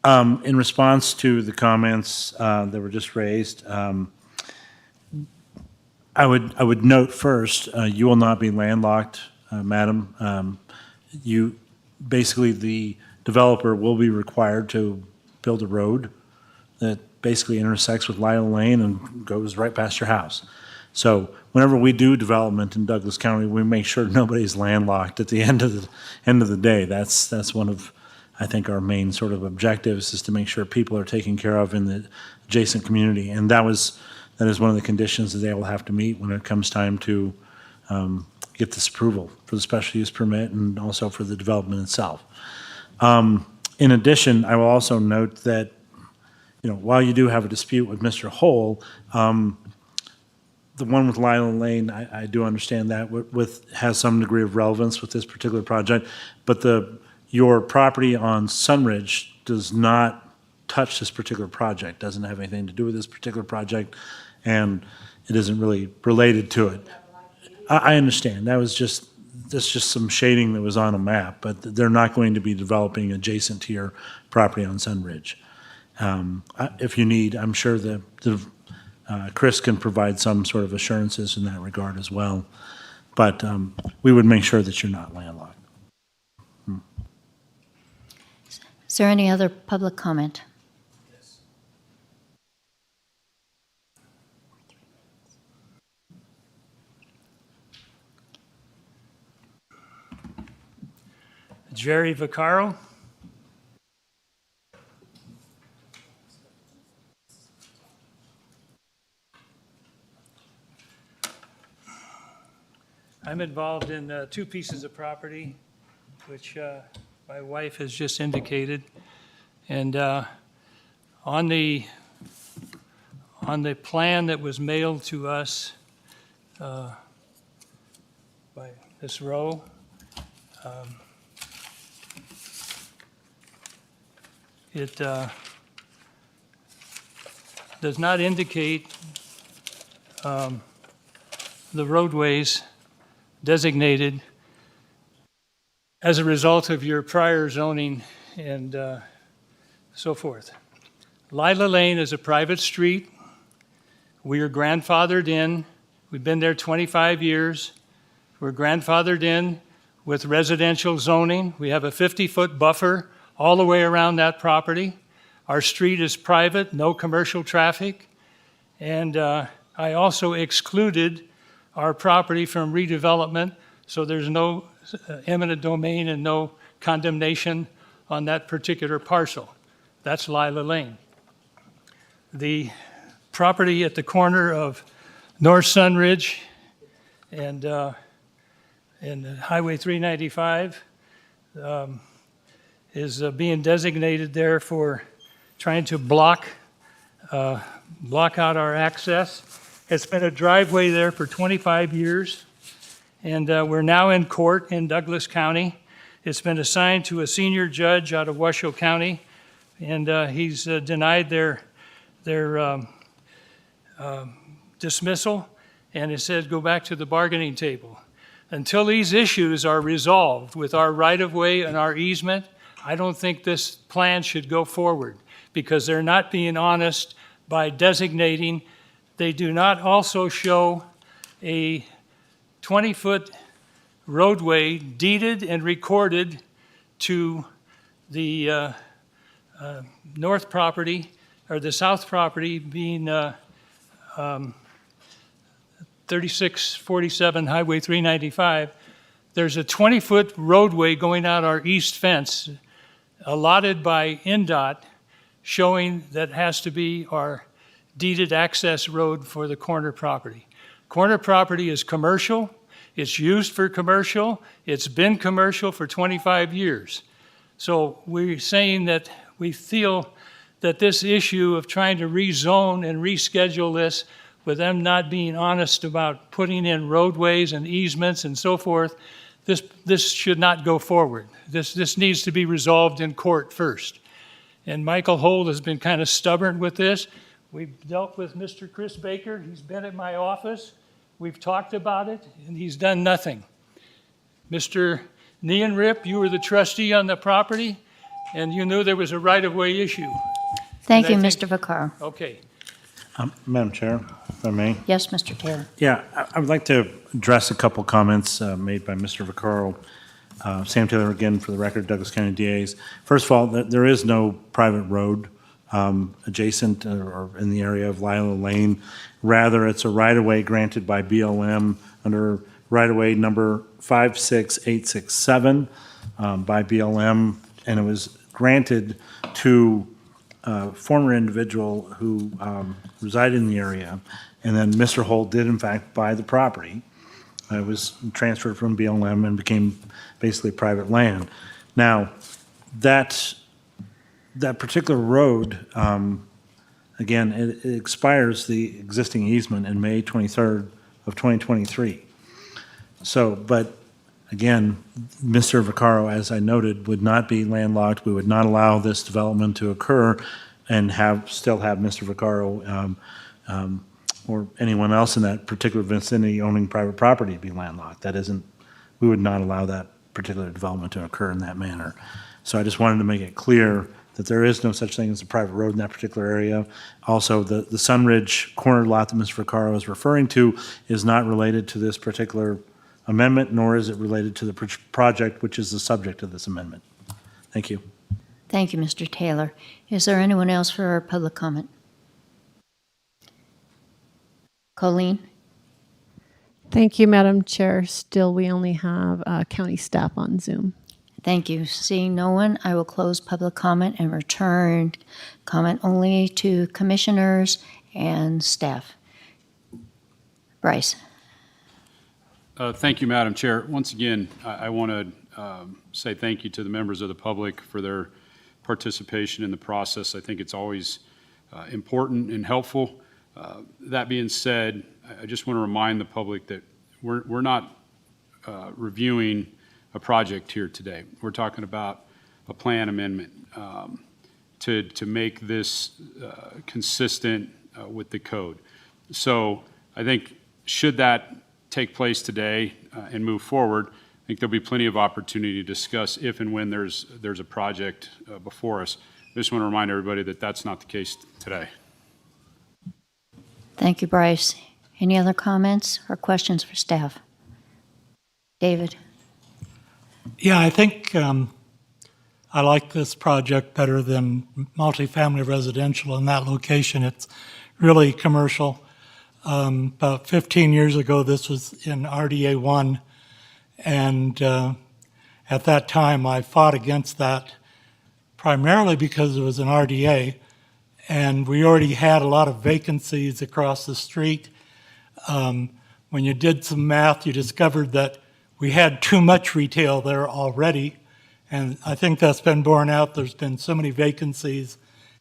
In response to the comments that were just raised, I would note first, you will not be landlocked, Madam. Basically, the developer will be required to build a road that basically intersects with Lila Lane and goes right past your house. So whenever we do development in Douglas County, we make sure nobody's landlocked at the end of the day. That's one of, I think, our main sort of objectives, is to make sure people are taken care of in the adjacent community. And that is one of the conditions that they will have to meet when it comes time to get this approval for the special use permit and also for the development itself. In addition, I will also note that, while you do have a dispute with Mr. Hole, the one with Lila Lane, I do understand that has some degree of relevance with this particular project, but your property on Sunridge does not touch this particular project, doesn't have anything to do with this particular project, and it isn't really related to it. I understand. That's just some shading that was on a map, but they're not going to be developing adjacent to your property on Sunridge. If you need, I'm sure that Chris can provide some sort of assurances in that regard as well. But we would make sure that you're not landlocked. Is there any other public comment? Jerry Vaccaro. I'm involved in 2 pieces of property, which my wife has just indicated. And on the plan that was mailed to us by this row, it does not indicate the roadways designated as a result of your prior zoning and so forth. Lila Lane is a private street. We are grandfathered in. We've been there 25 years. We're grandfathered in with residential zoning. We have a 50-foot buffer all the way around that property. Our street is private, no commercial traffic. And I also excluded our property from redevelopment, so there's no eminent domain and no condemnation on that particular parcel. That's Lila Lane. The property at the corner of North Sunridge and Highway 395 is being designated there for trying to block out our access. It's been a driveway there for 25 years, and we're now in court in Douglas County. It's been assigned to a senior judge out of Washoe County, and he's denied their dismissal, and it says go back to the bargaining table. Until these issues are resolved with our right-of-way and our easement, I don't think this plan should go forward, because they're not being honest by designating. They do not also show a 20-foot roadway deeded and recorded to the north property, or the south property being 3647 Highway 395. There's a 20-foot roadway going out our east fence allotted by NDOT, showing that has to be our deeded access road for the corner property. Corner property is commercial. It's used for commercial. It's been commercial for 25 years. So we're saying that we feel that this issue of trying to rezone and reschedule this with them not being honest about putting in roadways and easements and so forth, this should not go forward. This needs to be resolved in court first. And Michael Holt has been kind of stubborn with this. We've dealt with Mr. Chris Baker. He's been at my office. We've talked about it, and he's done nothing. Mr. Neonrip, you were the trustee on the property, and you knew there was a right-of-way issue. Thank you, Mr. Vaccaro. Okay. Madam Chair, if I may. Yes, Mr. Taylor. Yeah, I would like to address a couple comments made by Mr. Vaccaro. Sam Taylor, again, for the record, Douglas County DAs. First of all, there is no private road adjacent or in the area of Lila Lane. Rather, it's a right-of-way granted by BLM under right-of-way number 56867 by BLM, and it was granted to a former individual who resided in the area, and then Mr. Holt did in fact buy the property. It was transferred from BLM and became basically private land. Now, that particular road, again, it expires the existing easement in May 23rd of 2023. So, but again, Mr. Vaccaro, as I noted, would not be landlocked. We would not allow this development to occur and still have Mr. Vaccaro or anyone else in that particular vicinity owning private property be landlocked. We would not allow that particular development to occur in that manner. So I just wanted to make it clear that there is no such thing as a private road in that particular area. Also, the Sunridge corner lot that Mr. Vaccaro is referring to is not related to this particular amendment, nor is it related to the project, which is the subject of this amendment. Thank you. Thank you, Mr. Taylor. Is there anyone else for public comment? Colleen? Thank you, Madam Chair. Still, we only have county staff on Zoom. Thank you. Seeing no one, I will close public comment and return comment only to commissioners and staff. Bryce. Thank you, Madam Chair. Once again, I want to say thank you to the members of the public for their participation in the process. I think it's always important and helpful. That being said, I just want to remind the public that we're not reviewing a project here today. We're talking about a plan amendment to make this consistent with the code. So I think should that take place today and move forward, I think there'll be plenty of opportunity to discuss if and when there's a project before us. I just want to remind everybody that that's not the case today. Thank you, Bryce. Any other comments or questions for staff? David? Yeah, I think I like this project better than multifamily residential in that location. It's really commercial. About 15 years ago, this was in RDA 1, and at that time, I fought against that primarily because it was an RDA, and we already had a lot of vacancies across the street. When you did some math, you discovered that we had too much retail there already, and I think that's been borne out. There's been so many vacancies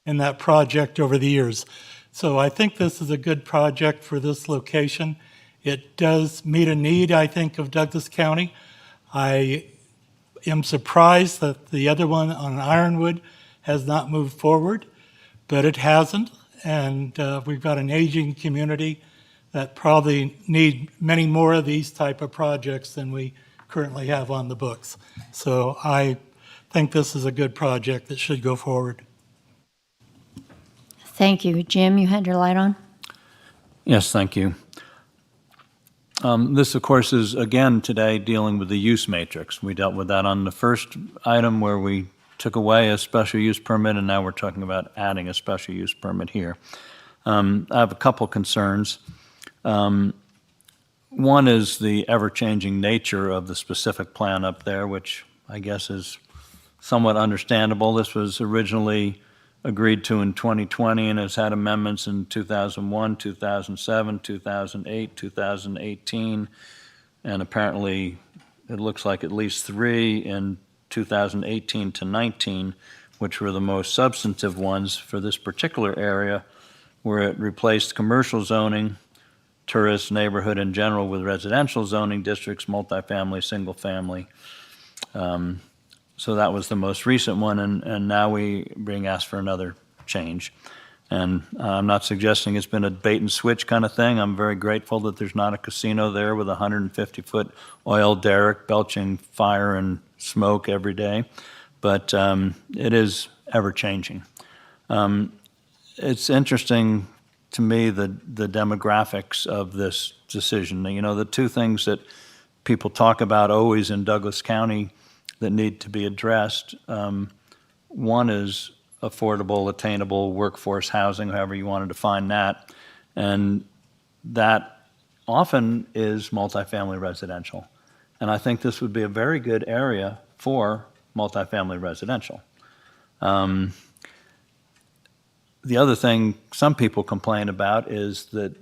in that project over the years. So I think this is a good project for this location. It does meet a need, I think, of Douglas County. I am surprised that the other one on Ironwood has not moved forward, but it hasn't, and we've got an aging community that probably need many more of these type of projects than we currently have on the books. So I think this is a good project that should go forward. Thank you. Jim, you had your light on? Yes, thank you. This, of course, is again today dealing with the use matrix. We dealt with that on the first item where we took away a special use permit, and now we're talking about adding a special use permit here. I have a couple concerns. One is the ever-changing nature of the specific plan up there, which I guess is somewhat understandable. This was originally agreed to in 2020 and has had amendments in 2001, 2007, 2008, 2018, and apparently it looks like at least 3 in 2018 to 19, which were the most substantive ones for this particular area, where it replaced commercial zoning, tourist neighborhood in general with residential zoning districts, multifamily, single family. So that was the most recent one, and now we being asked for another change. And I'm not suggesting it's been a bait and switch kind of thing. I'm very grateful that there's not a casino there with a 150-foot oil derrick belching fire and smoke every day, but it is ever changing. It's interesting to me the demographics of this decision. You know, the two things that people talk about always in Douglas County that need to be addressed. One is affordable, attainable workforce housing, however you want to define that. And that often is multifamily residential. And I think this would be a very good area for multifamily residential. The other thing some people complain about is that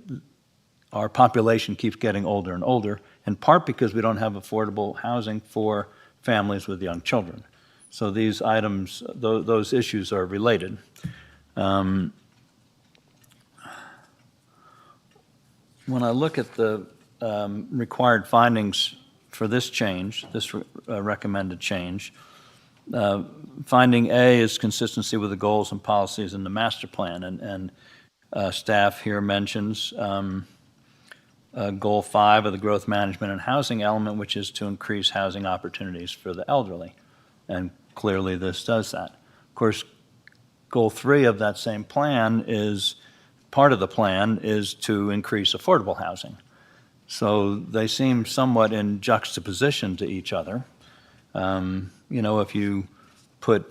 our population keeps getting older and older, in part because we don't have affordable housing for families with young children. So these items, those issues are related. When I look at the required findings for this change, this recommended change, finding A is consistency with the goals and policies in the master plan, and staff here mentions Goal 5 of the growth management and housing element, which is to increase housing opportunities for the elderly. And clearly this does that. Of course, Goal 3 of that same plan is, part of the plan is to increase affordable housing. So they seem somewhat in juxtaposition to each other. You know, if you put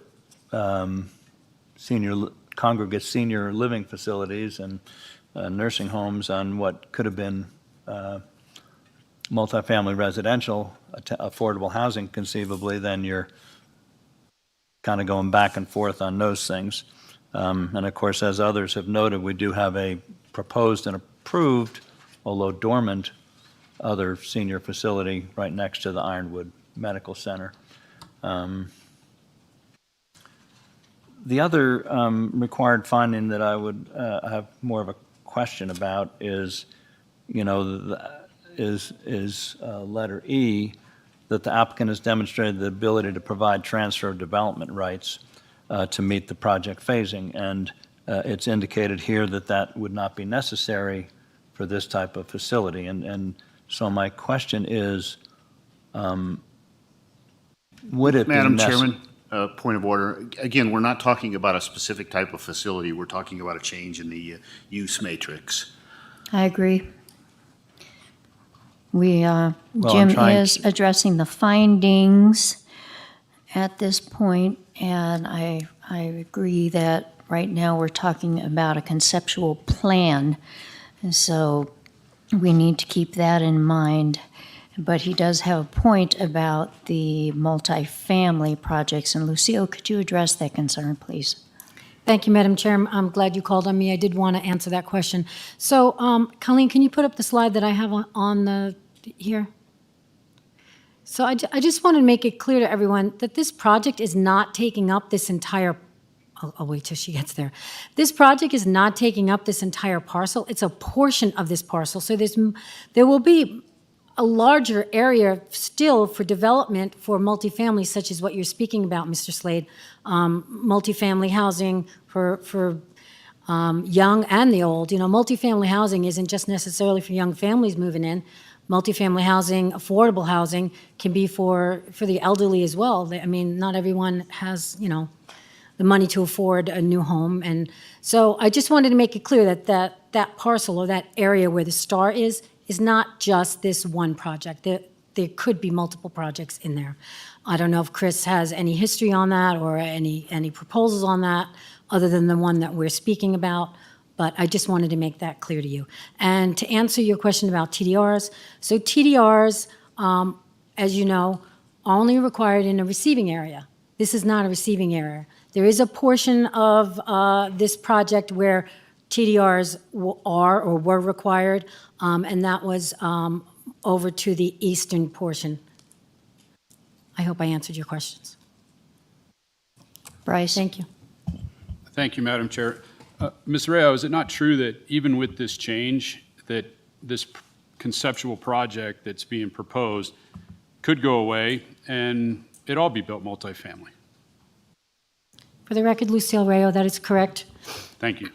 congregate senior living facilities and nursing homes on what could have been multifamily residential, affordable housing conceivably, then you're kind of going back and forth on those things. And of course, as others have noted, we do have a proposed and approved, although dormant, other senior facility right next to the Ironwood Medical Center. The other required finding that I would have more of a question about is, you know, is letter E, that the applicant has demonstrated the ability to provide transfer of development rights to meet the project phasing. And it's indicated here that that would not be necessary for this type of facility. And so my question is, would it be Madam necessary? Chairman, point of order. Again, we're not talking about a specific type of facility. We're talking about a change in the use matrix. I agree. I'm Jim trying is addressing the findings at this point, and I agree that right now we're talking about a conceptual plan, and so we need to keep that in mind. But he does have a point about the multifamily projects, and Lucille, could you address that concern, please? Thank you, Madam Chair. I'm glad you called on me. I did want to answer that question. So, Colleen, can you put up the slide that I have on the, here? So I just want to make it clear to everyone that this project is not taking up this entire, I'll wait till she gets there. This project is not taking up this entire parcel. It's a portion of this parcel. So there will be a larger area still for development for multifamily, such as what you're speaking about, Mr. Slade. Multifamily housing for young and the old. You know, multifamily housing isn't just necessarily for young families moving in. Multifamily housing, affordable housing, can be for the elderly as well. I mean, not everyone has, you know, the money to afford a new home. And so I just wanted to make it clear that that parcel or that area where the star is not just this one project. There could be multiple projects in there. I don't know if Chris has any history on that or any proposals on that other than the one that we're speaking about, but I just wanted to make that clear to you. And to answer your question about TDRs, so TDRs, as you know, are only required in a receiving area. This is not a receiving area. There is a portion of this project where TDRs are or were required, and that was over to the eastern portion. I hope I answered your questions. Bryce? Thank you. Thank you, Madam Chair. Ms. Rayo, is it not true that even with this change, that this conceptual project that's being proposed could go away and it all be built multifamily? For the record, Lucille Rayo, that is correct. Thank you.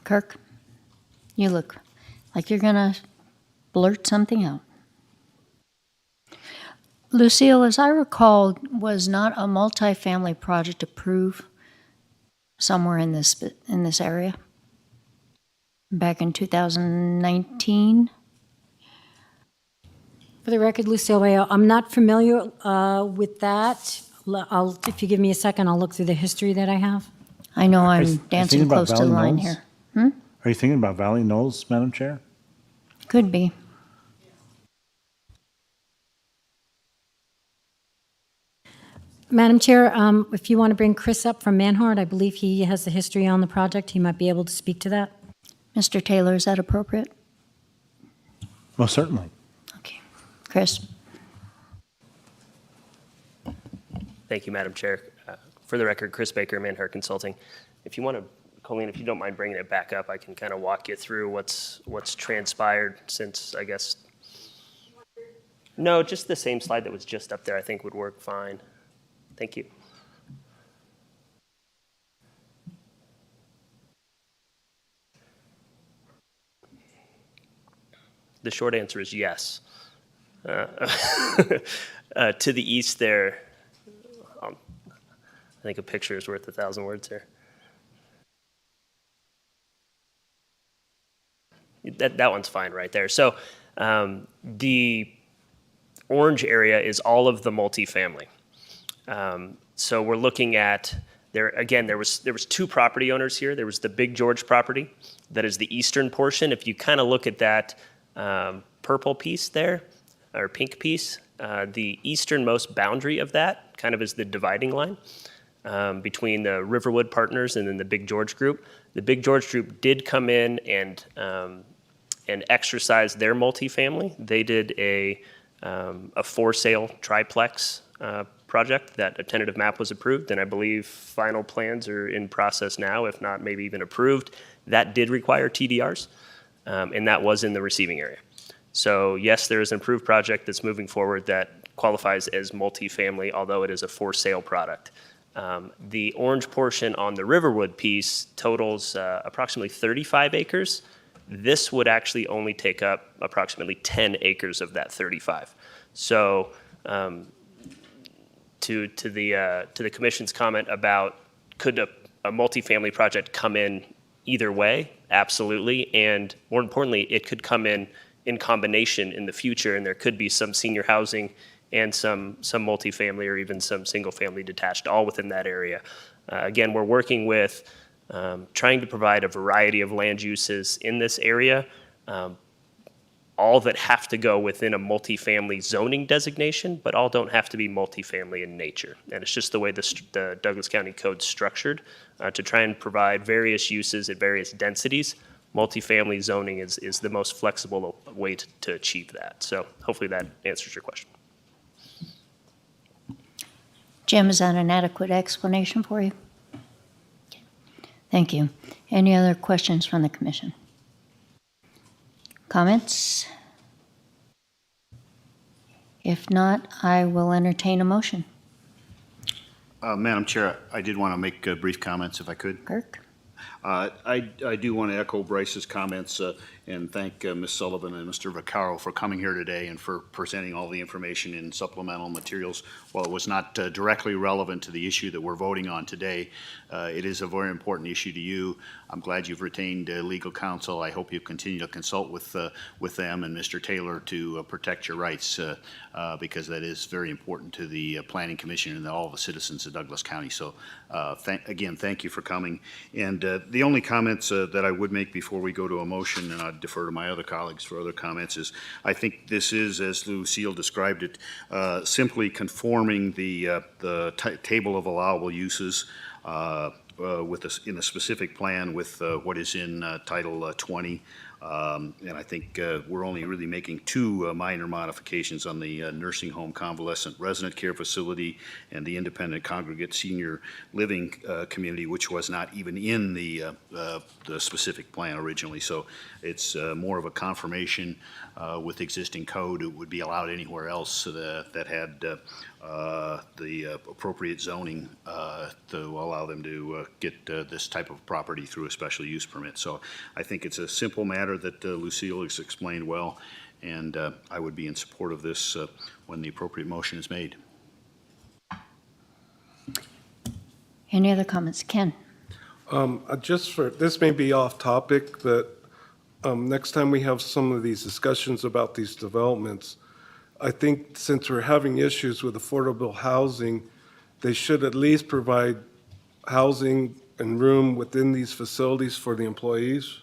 Kirk, you look like you're going to blurt something out. Lucille, as I recall, was not a multifamily project approved somewhere in this area back in 2019? For the record, Lucille Rayo, I'm not familiar with that. If you give me a second, I'll look through the history that I have. I know I'm thinking dancing about close to the Valley line Knolls? here. Are you thinking about Valley Knolls, Madam Chair? Could be. Madam Chair, if you want to bring Chris up from Manhart, I believe he has the history on the project. He might be able to speak to that. Mr. Taylor, is that appropriate? Well, certainly. Okay. Chris? Thank you, Madam Chair. For the record, Chris Baker, Manhart Consulting. If you want to, Colleen, if you don't mind bringing it back up, I can kind of walk you through what's transpired since, I guess. No, just the same slide that was just up there, I think would work fine. Thank you. The short answer is yes. To the east there, I think a picture is worth 1,000 words here. That one's fine right there. So the orange area is all of the multifamily. So we're looking at there again. There was two property owners here. There was the Big George property, that is the eastern portion. If you kind of look at that purple piece there, or pink piece, the easternmost boundary of that kind of is the dividing line between the Riverwood Partners and then the Big George Group. The Big George Group did come in and exercise their multifamily. They did a for sale triplex project that a tentative map was approved, and I believe final plans are in process now, if not maybe even approved. That did require TDRs, and that was in the receiving area. So yes, there is an approved project that's moving forward that qualifies as multifamily, although it is a for sale product. The orange portion on the Riverwood piece totals approximately 35 acres. This would actually only take up approximately 10 acres of that 35. So to the commission's comment about could a multifamily project come in either way, absolutely. And more importantly, it could come in combination in the future, and there could be some senior housing and some multifamily or even some single-family detached, all within that area. Again, we're working with trying to provide a variety of land uses in this area, all that have to go within a multifamily zoning designation, but all don't have to be multifamily in nature. And it's just the way the Douglas County Code's structured to try and provide various uses at various densities. Multifamily zoning is the most flexible way to achieve that. So hopefully that answers your question. Jim, is that an adequate explanation for you? Okay. Thank you. Any other questions from the commission? Comments? If not, I will entertain a motion. Madam Chair, I did want to make brief comments if I could. Kirk? I do want to echo Bryce's comments and thank Ms. Sullivan and Mr. Vaccaro for coming here today and for presenting all the information in supplemental materials. While it was not directly relevant to the issue that we're voting on today, it is a very important issue to you. I'm glad you've retained legal counsel. I hope you continue to consult with them and Mr. Taylor to protect your rights because that is very important to the Planning Commission and all the citizens of Douglas County. So again, thank you for coming. And the only comments that I would make before we go to a motion, and I'd defer to my other colleagues for other comments, is I think this is, as Lucille described it, simply conforming the table of allowable uses in a specific plan with what is in Title 20. And I think we're only really making two minor modifications on the nursing home convalescent resident care facility and the independent congregate senior living community, which was not even in the specific plan originally. So it's more of a confirmation with existing code. It would be allowed anywhere else that had the appropriate zoning to allow them to get this type of property through a special use permit. So I think it's a simple matter that Lucille has explained well, and I would be in support of this when the appropriate motion is made. Any other comments? Ken? Just for, this may be off topic, but next time we have some of these discussions about these developments, I think since we're having issues with affordable housing, they should at least provide housing and room within these facilities for the employees.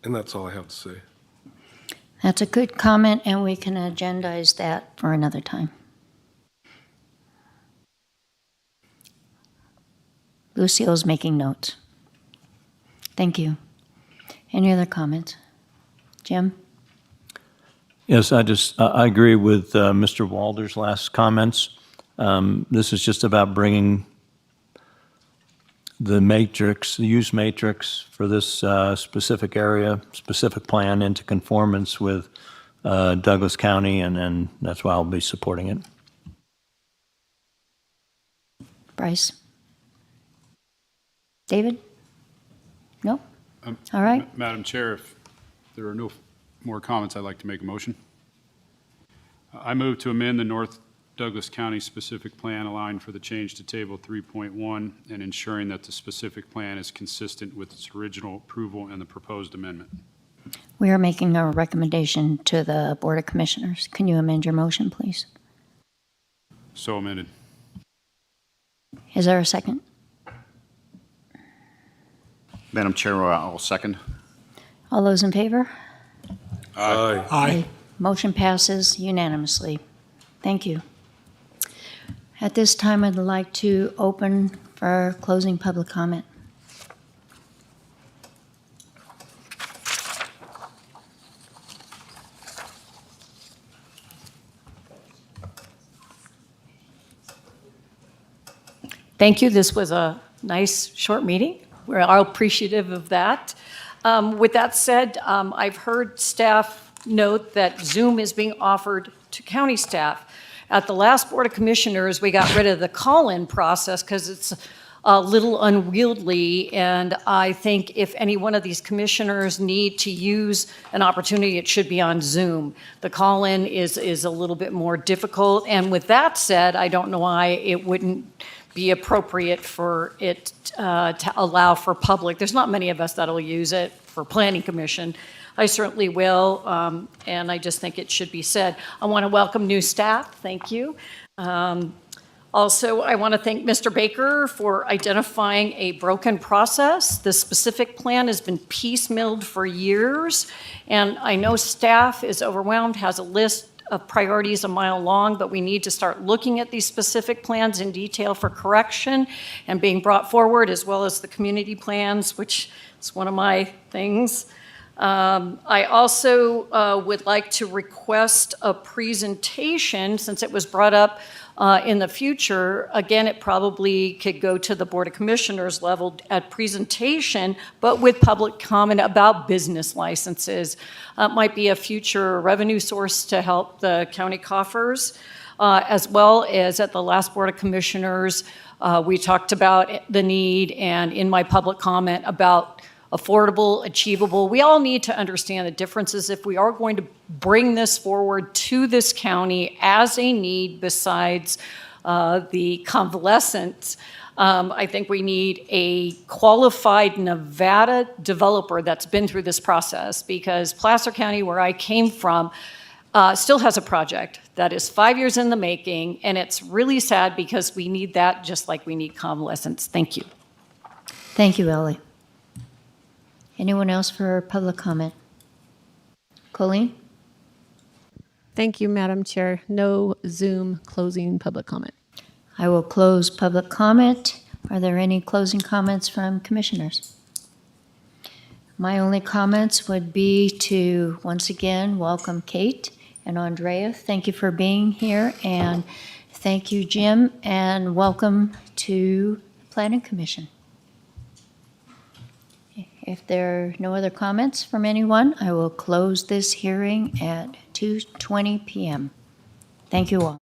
And that's all I have to say. That's a good comment, and we can agendize that for another time. Lucille's making notes. Thank you. Any other comments? Jim? Yes, I agree with Mr. Walder's last comments. This is just about bringing the matrix, the use matrix for this specific area, specific plan into conformance with Douglas County, and that's why I'll be supporting it. Bryce? David? No? All right. Madam Chair, if there are no more comments, I'd like to make a motion. I move to amend the North Douglas County specific plan allowing for the change to Table 3.1 and ensuring that the specific plan is consistent with its original approval and the proposed amendment. We are making a recommendation to the Board of Commissioners. Can you amend your motion, please? So amended. Is there a second? Madam Chair, I'll second. All those in favor? Aye. Aye. Motion passes unanimously. Thank you. At this time, I'd like to open for closing public comment. Thank you. This was a nice, short meeting. We're all appreciative of that. With that said, I've heard staff note that Zoom is being offered to county staff. At the last Board of Commissioners, we got rid of the call-in process because it's a little unwieldy, and I think if any one of these commissioners need to use an opportunity, it should be on Zoom. The call-in is a little bit more difficult, and with that said, I don't know why it wouldn't be appropriate for it to allow for public. There's not many of us that'll use it for planning commission. I certainly will, and I just think it should be said. I want to welcome new staff. Thank you. Also, I want to thank Mr. Baker for identifying a broken process. The specific plan has been piecemealed for years, and I know staff is overwhelmed, has a list of priorities a mile long, but we need to start looking at these specific plans in detail for correction and being brought forward, as well as the community plans, which is one of my things. I also would like to request a presentation, since it was brought up in the future. Again, it probably could go to the Board of Commissioners level at presentation, but with public comment about business licenses. Might be a future revenue source to help the county coffers, as well as at the last Board of Commissioners, we talked about the need, and in my public comment about affordable, achievable. We all need to understand the differences if we are going to bring this forward to this county as a need besides the convalescent. I think we need a qualified Nevada developer that's been through this process, because Placer County, where I came from, still has a project that is 5 years in the making, and it's really sad because we need that just like we need convalescents. Thank you. Thank you, Ellie. Anyone else for public comment? Colleen? Thank you, Madam Chair. No Zoom closing public comment. I will close public comment. Are there any closing comments from commissioners? My only comments would be to, once again, welcome Kate and Andrea. Thank you for being here, and thank you, Jim, and welcome to Planning Commission. If there are no other comments from anyone, I will close this hearing at 2:20 p.m. Thank you all.